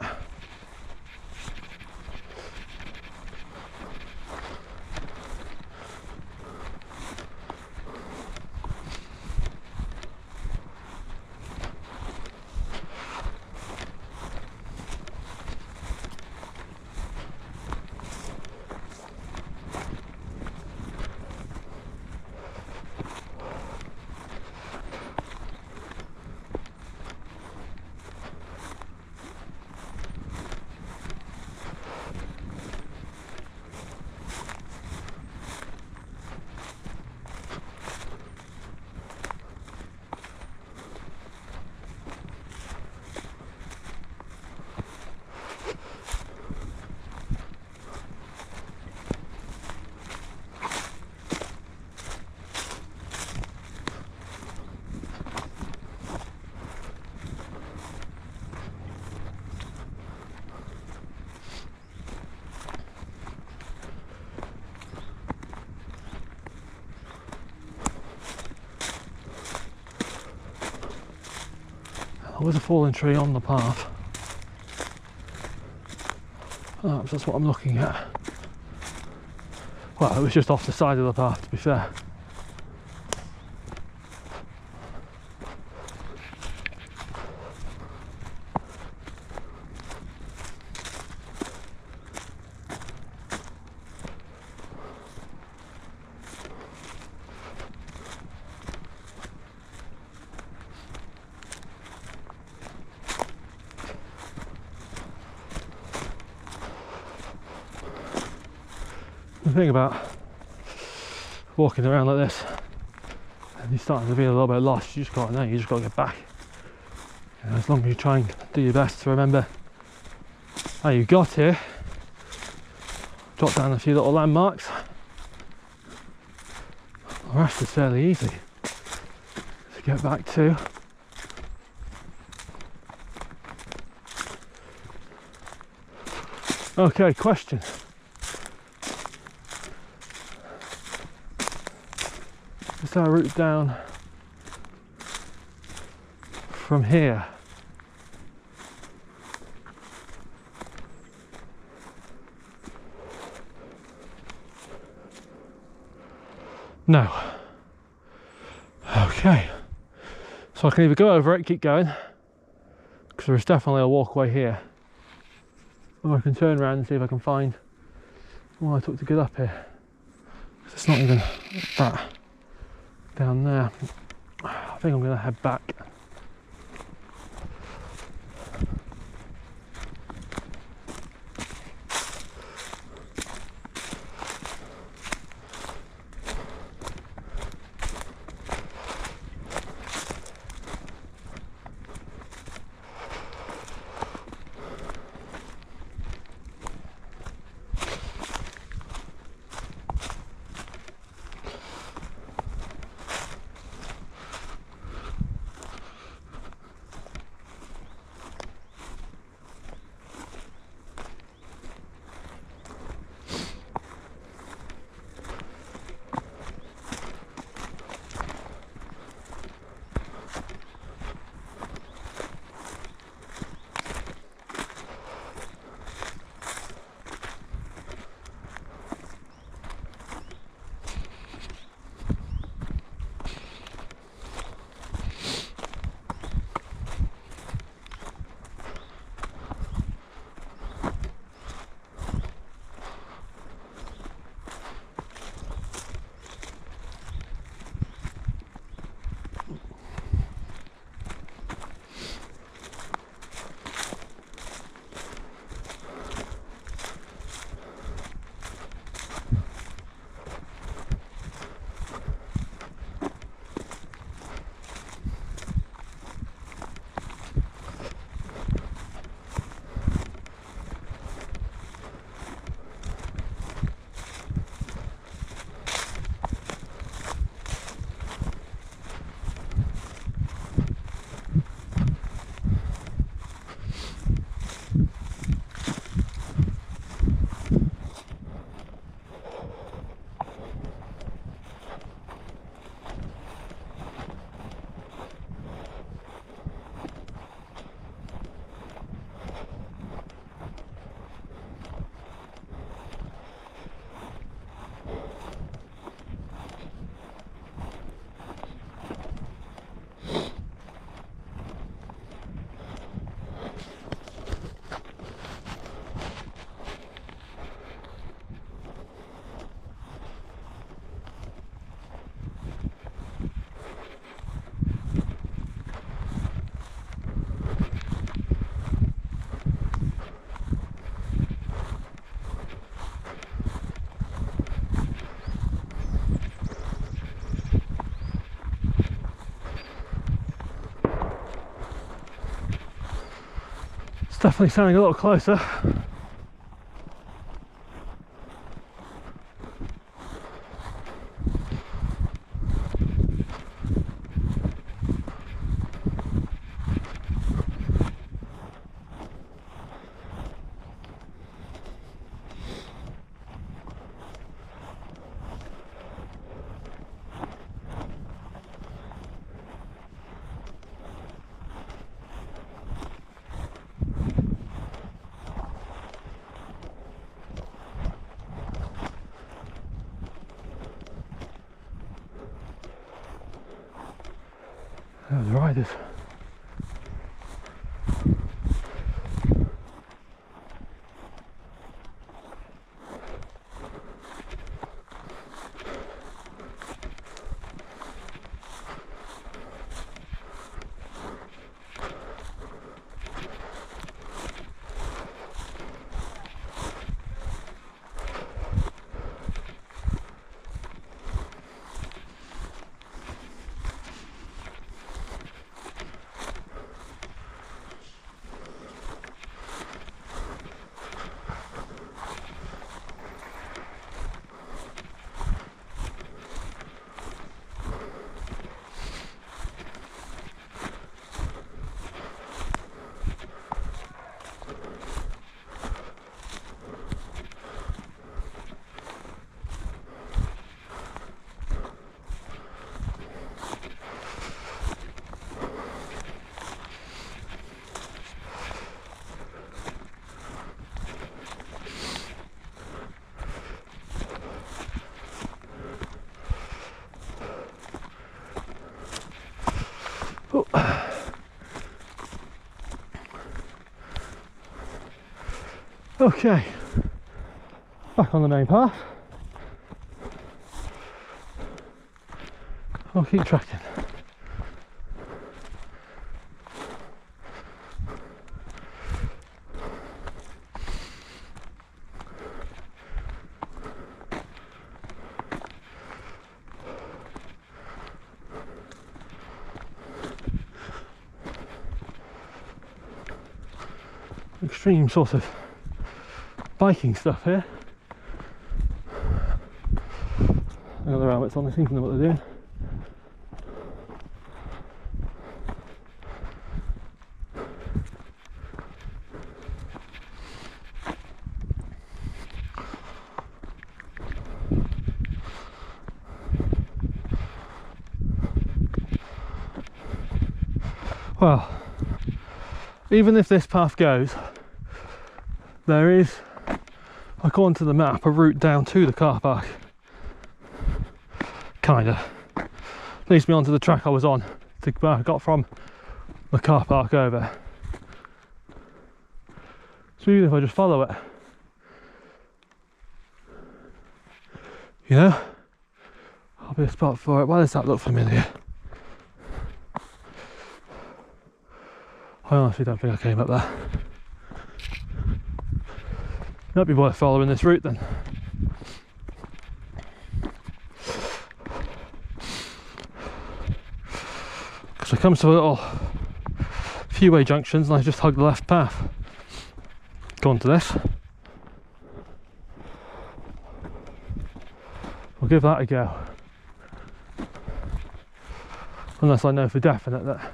There was a fallen tree on the path. Perhaps that's what I'm looking at. Well, it was just off the side of the path, to be fair. The thing about walking around like this, and you're starting to feel a little bit lost, you just got to know, you just got to get back. You know, as long as you try and do your best to remember how you got here, jot down a few little landmarks, the rest is fairly easy. It's a get back to. Okay, question. Is there a route down from here? No. Okay. So I can either go over it, keep going, because there is definitely a walkway here, or I can turn around and see if I can find what I took to get up here. It's not even that down there. I think I'm going to head back. Definitely sounding a lot closer. The riders. Okay, back on the main path. I'll keep tracking. Extreme sort of biking stuff here. Another helmet's on, they seem to know what they're doing. Well, even if this path goes, there is, according to the map, a route down to the car park. Kinda. Leads me onto the track I was on, I got from the car park over. So even if I just follow it, you know, I'll be a spot for it. Why does that look familiar? I honestly don't think I came up there. Might be worth following this route then. Because I come to a little few-way junctions and I just hug the left path. Go on to this. I'll give that a go. Unless I know for definite that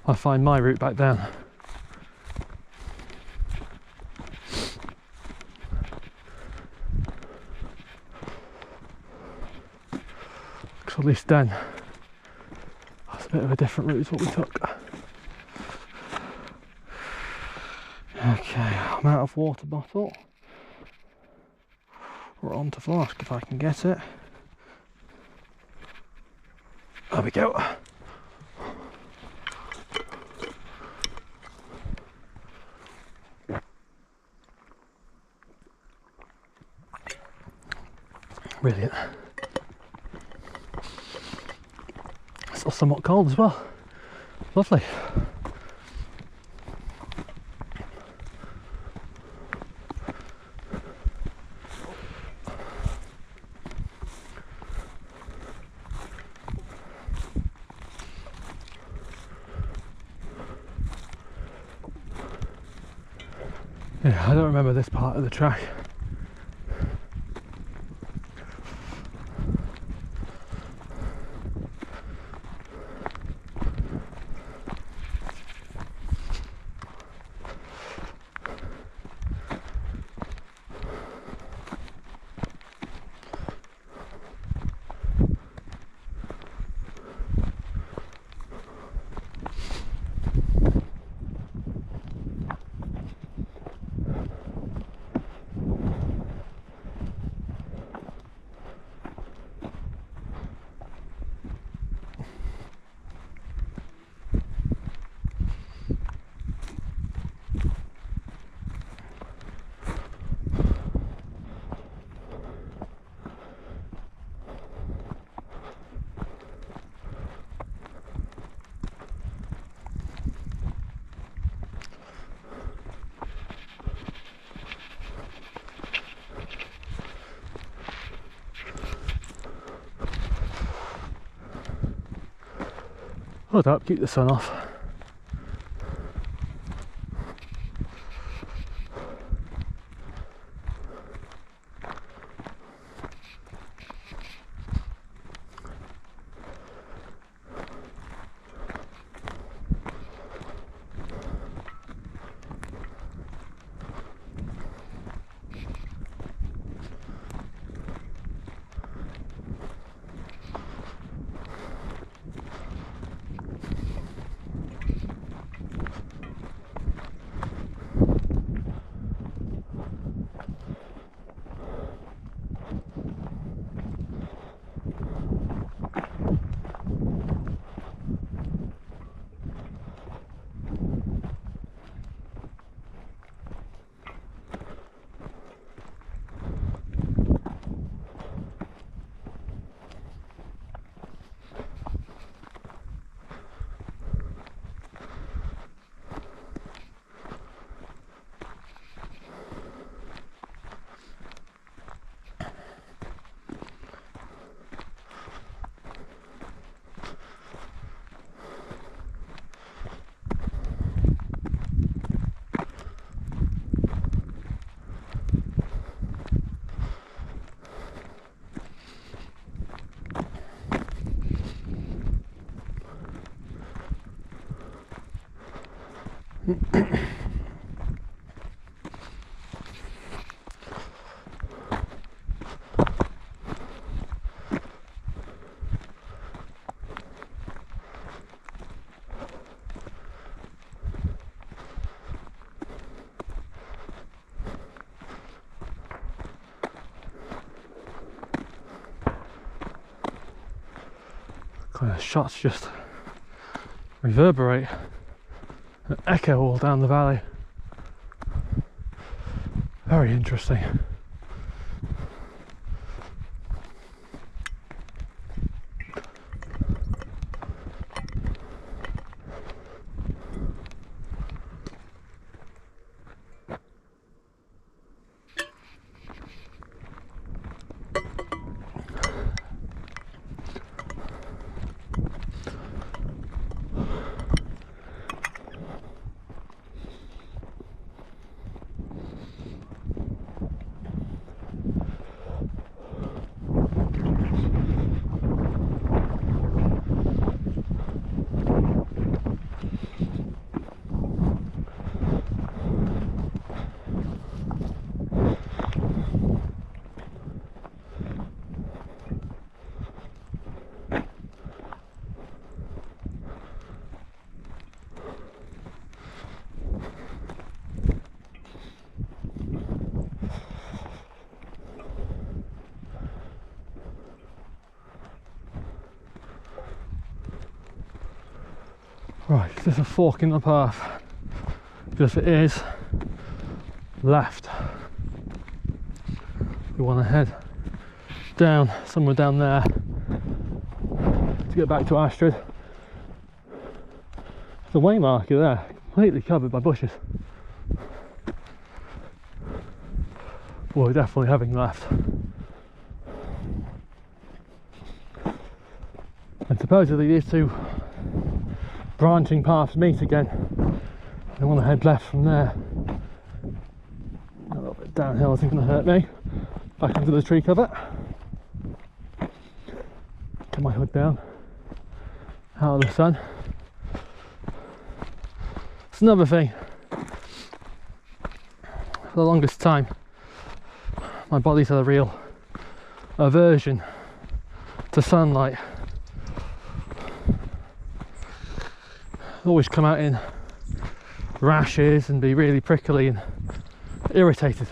I find my route back down. Because at least then, that's a bit of a different route to what we took. Okay, I'm out of water bottle. We're on to flask if I can get it. There we go. Brilliant. It's still somewhat cold as well. Lovely. Yeah, I don't remember this part of the track. Hold up, keep the sun off. Kind of shots just reverberate and echo all down the valley. Very interesting. Right, is this a fork in the path? Because if it is, left. We want to head down, somewhere down there to get back to Astrid. The way marker there, completely covered by bushes. Well, we're definitely having left. And supposedly these two branching paths meet again. I want to head left from there. A little bit downhill isn't going to hurt me. Back into the tree cover. Get my hood down. Out of the sun. It's another thing. For the longest time, my body's had a real aversion to sunlight. Always come out in rashes and be really prickly and irritated.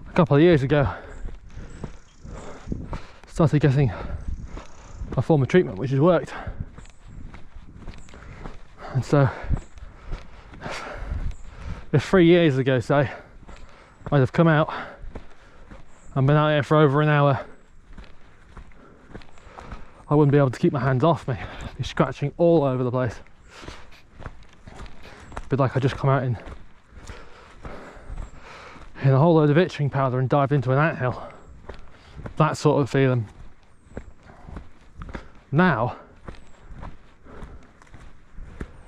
A couple of years ago, started getting a form of treatment which has worked, and so if 3 years ago, say, I'd have come out and been out here for over an hour, I wouldn't be able to keep my hands off me. I'd be scratching all over the place. It'd be like I just come out in a whole load of itching powder and dived into an anthill. That sort of feeling. Now,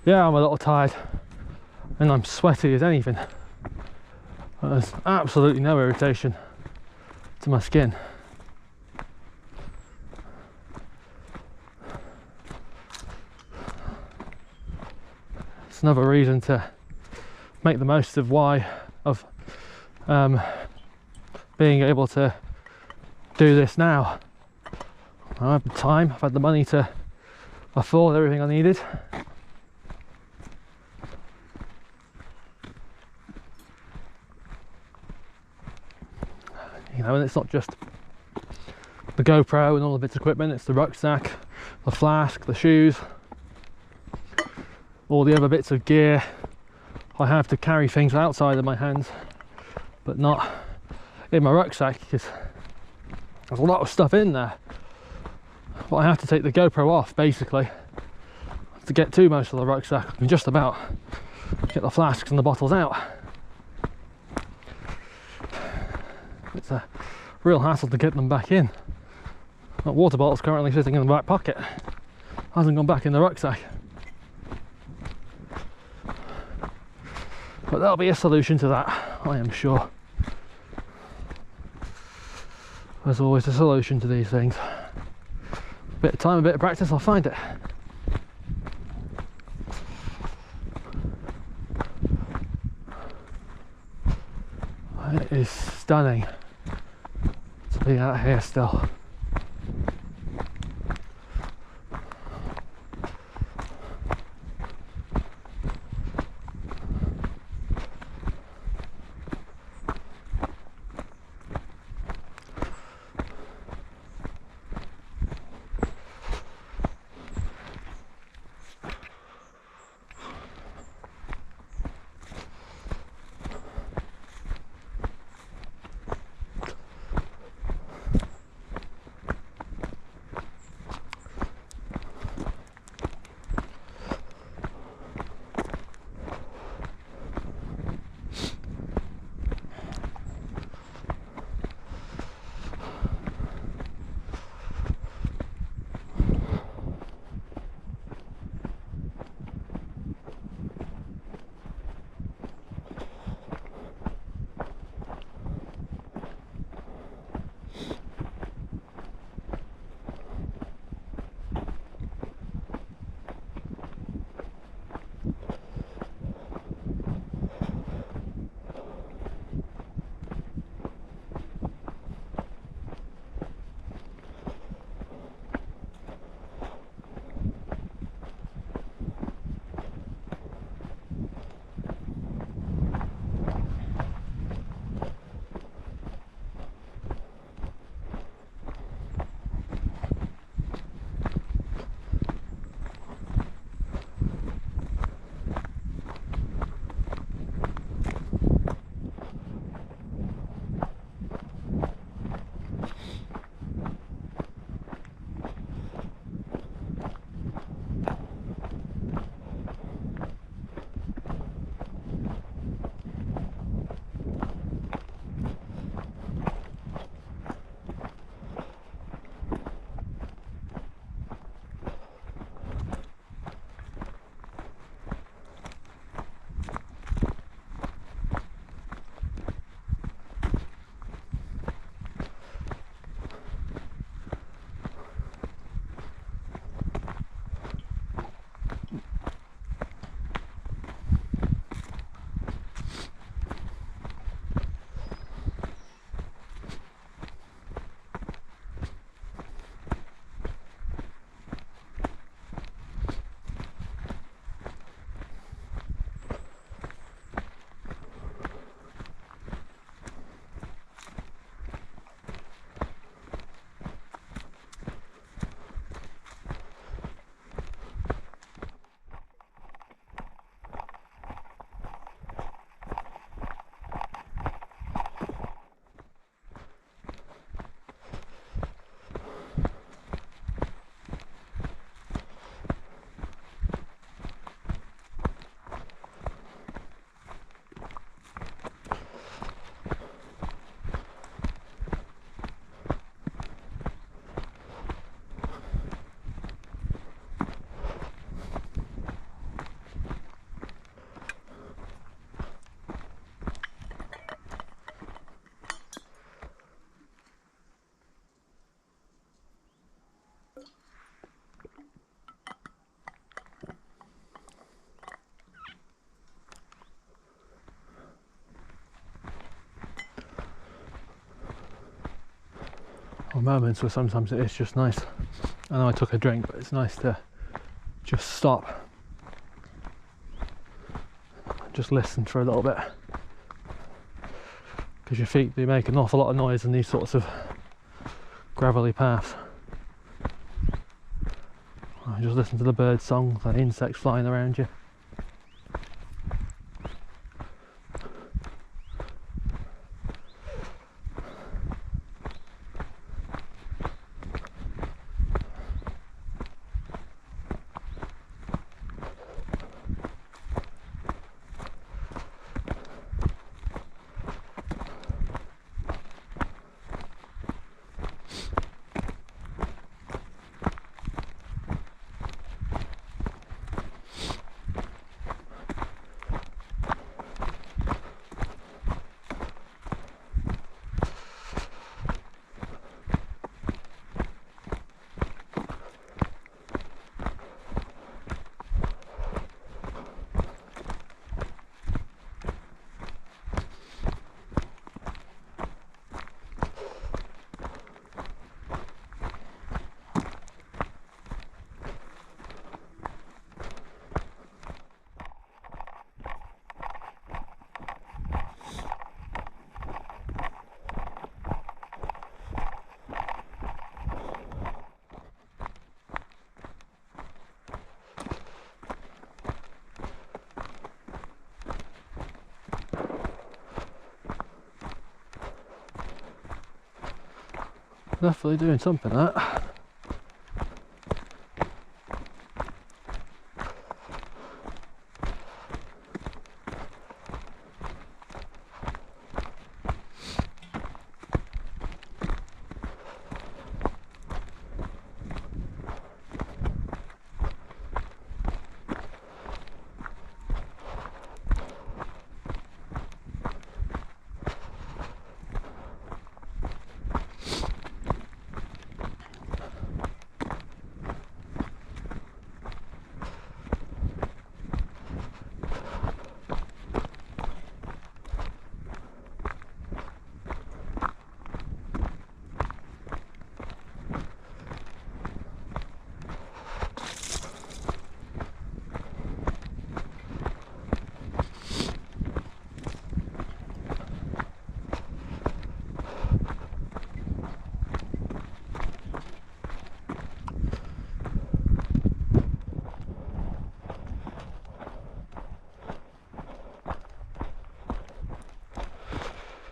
yeah, I'm a little tired and I'm sweaty as anything. But there's absolutely no irritation to my skin. It's another reason to make the most of being able to do this now. I have the time, I've had the money to afford everything I needed. You know, and it's not just the GoPro and all of its equipment, it's the rucksack, the flask, the shoes, all the other bits of gear I have to carry things outside of my hands, but not in my rucksack, because there's a lot of stuff in there. But I have to take the GoPro off basically to get to most of the rucksack. I can just about get the flasks and the bottles out. It's a real hassle to get them back in. That water bottle's currently sitting in the back pocket, hasn't gone back in the rucksack. But there'll be a solution to that, I am sure. There's always a solution to these things. A bit of time, a bit of practice, I'll find it. It is stunning to be out here still. Or moments where sometimes it is just nice. I know I took a drink, but it's nice to just stop, just listen for a little bit, because your feet do make an awful lot of noise in these sorts of gravelly paths. Just listen to the bird song, the insects flying around you. Definitely doing something that.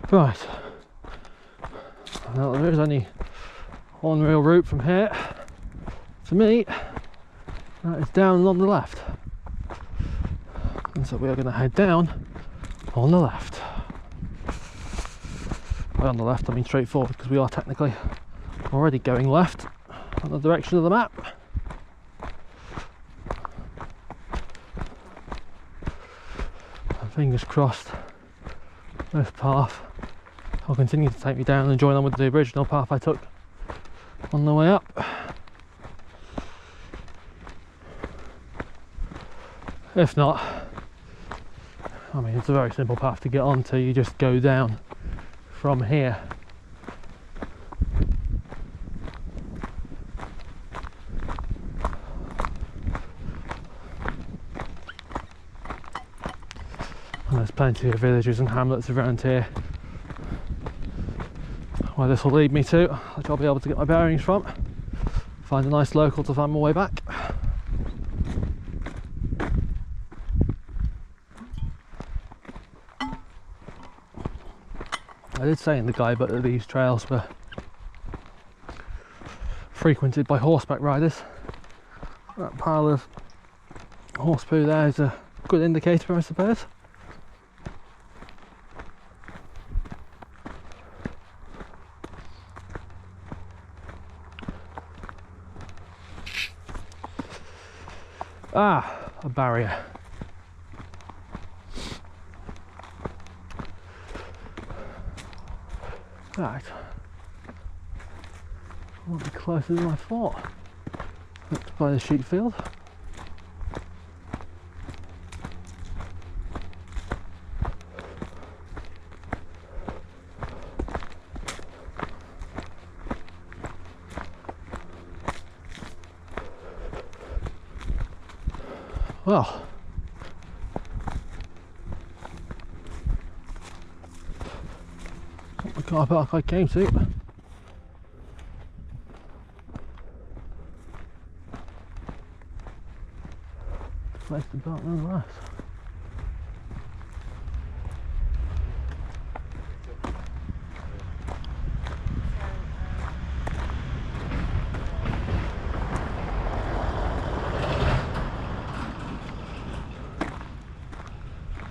Right, now there is only one real route from here to meet, that is down and on the left, and so we are going to head down on the left. By on the left I mean straight forward, because we are technically already going left in the direction of the map. And fingers crossed this path will continue to take me down and join on with the original path I took on the way up. If not, I mean, it's a very simple path to get onto. You just go down from here. And there's plenty of villages and hamlets around here where this will lead me to, which I'll be able to get my bearings from. Find a nice local to find my way back. I did say in the guidebook that these trails were frequented by horseback riders. That pile of horse poo there is a good indicator, I suppose. Ah, a barrier. Right. I might be closer than I thought. Looked by the sheep field. Well, not the car park I came to. Place to park nonetheless.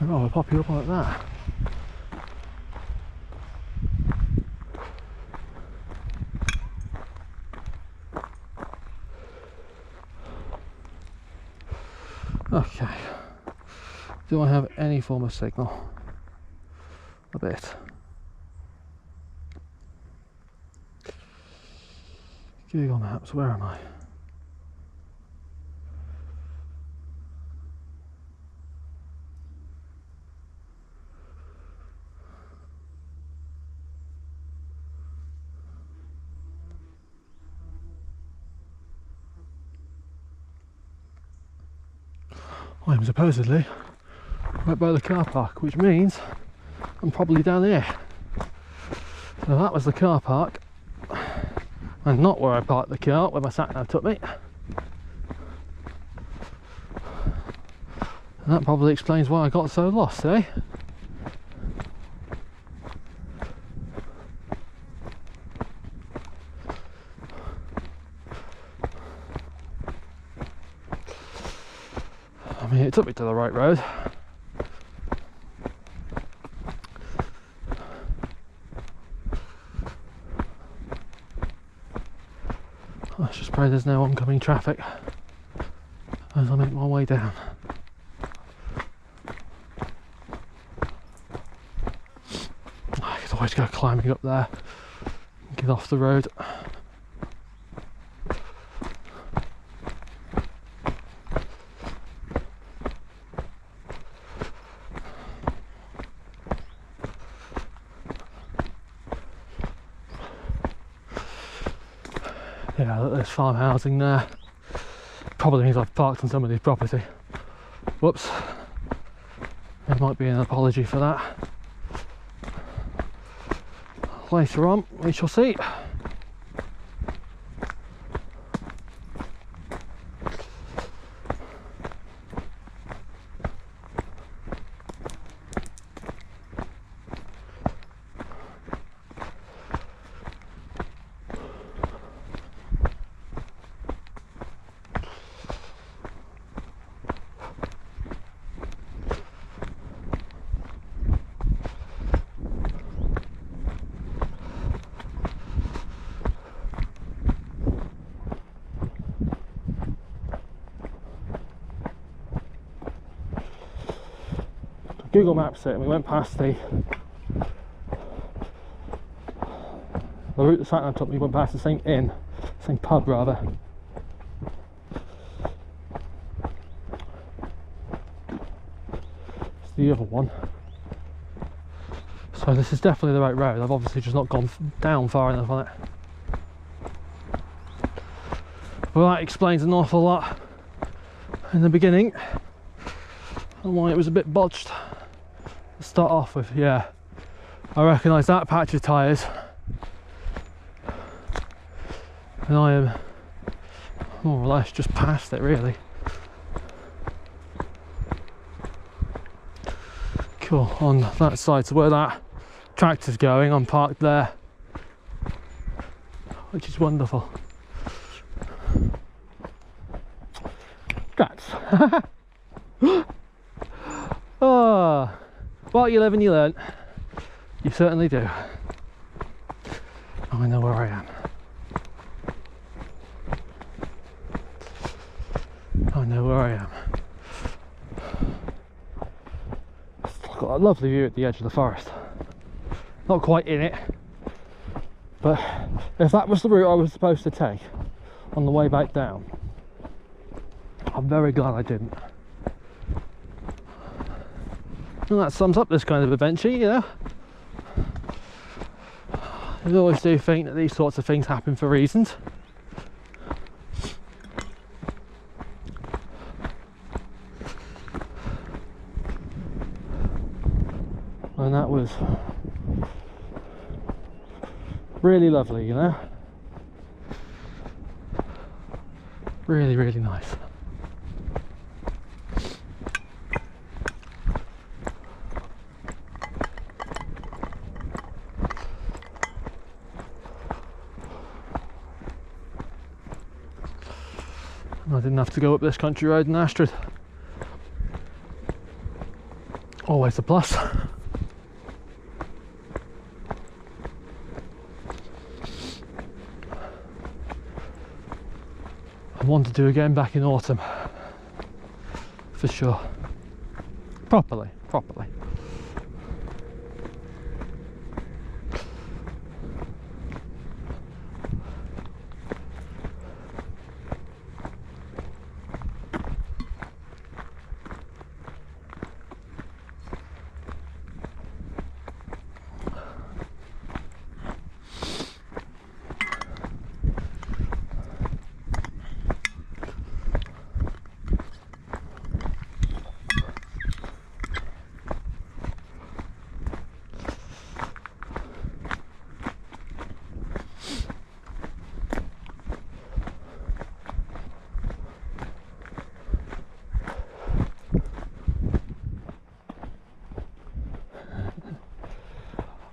Oh, we'll pop you up like that. Okay. Do I have any form of signal? A bit. Google Maps, where am I? I'm supposedly right by the car park, which means I'm probably down here. So that was the car park, and not where I parked the car, where my sat-nav took me. And that probably explains why I got so lost, eh? I mean, it took me to the right road. Let's just pray there's no oncoming traffic as I make my way down. I could always go climbing up there and get off the road. Yeah, look, there's farm housing there. Probably means I've parked on somebody's property. Whoops. There might be an apology for that. Later on, we shall see. Google Maps it, and we went past the route the sat-nav took me. Went past the same inn, same pub rather. It's the other one. So this is definitely the right road. I've obviously just not gone down far enough on it. Well, that explains an awful lot in the beginning and why it was a bit botched to start off with. Yeah, I recognise that patch of tyres, and I am more or less just past it really. Cool, on that side, so where that tractor's going, I'm parked there, which is wonderful. Congrats. Oh, well, you live and you learn. You certainly do. I know where I am. I know where I am. I've got a lovely view at the edge of the forest. Not quite in it, but if that was the route I was supposed to take on the way back down, I'm very glad I didn't. And that sums up this kind of adventure, you know. I always do think that these sorts of things happen for reasons. And that was really lovely, you know. Really, really nice. I didn't have to go up this country road in Astrid. Always a plus. I want to do again back in autumn, for sure. Properly.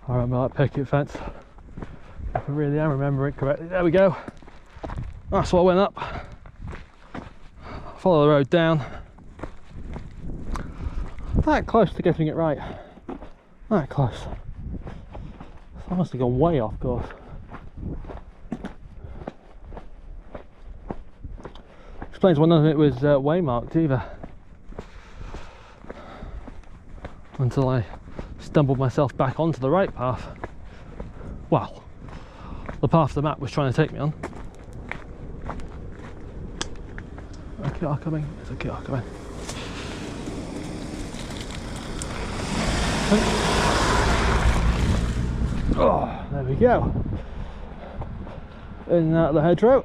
I remember that picket fence, if I really am remembering correctly. There we go. That's what went up. Follow the road down. That close to getting it right. That close. I must have gone way off course. Explains why none of it was waymarked either. Until I stumbled myself back onto the right path. Well, the path the map was trying to take me on. A car coming. There's a car coming. Oh, there we go. In and out of the hedgerow.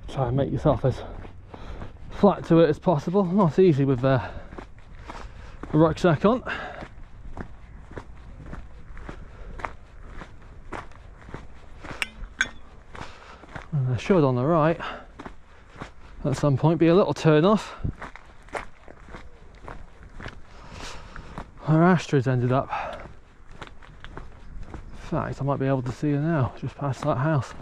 Try and make yourself as flat to it as possible. Not easy with a rucksack on. And there should on the right at some point be a little turn off where Astrid's ended up. In fact, I might be able to see her now, just past that house.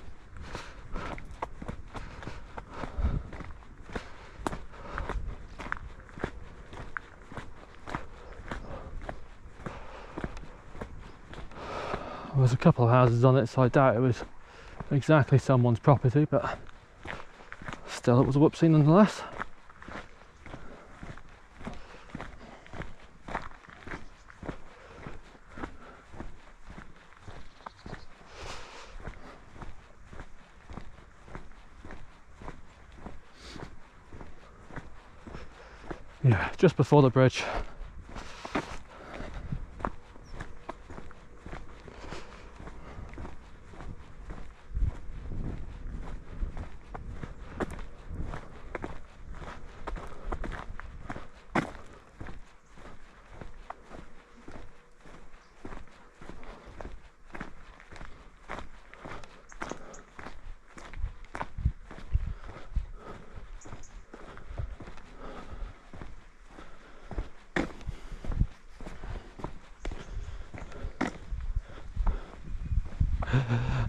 There was a couple of houses on it, so I doubt it was exactly someone's property, but still it was a whoopsie nonetheless. Yeah, just before the bridge.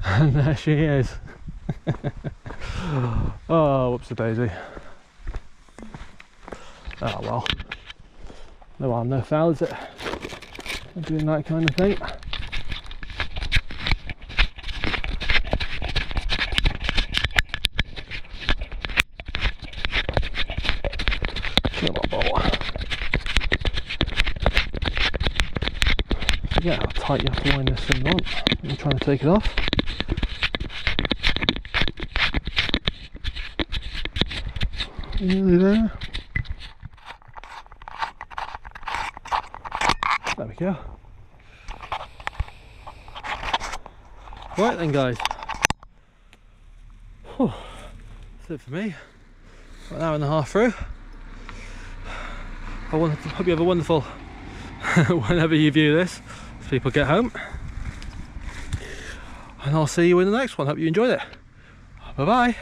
And there she is. Oh, whoops a daisy. Oh well. No harm, no foul, is it? Doing that kind of thing. Come on, ball. Forget how tight you have to wind this thing on. I'm trying to take it off. Nearly there. There we go. Right then, guys. Whew. That's it for me. About an hour and a half through. I hope you have a wonderful whenever you view this, as people get home. And I'll see you in the next one. Hope you enjoyed it. Bye bye.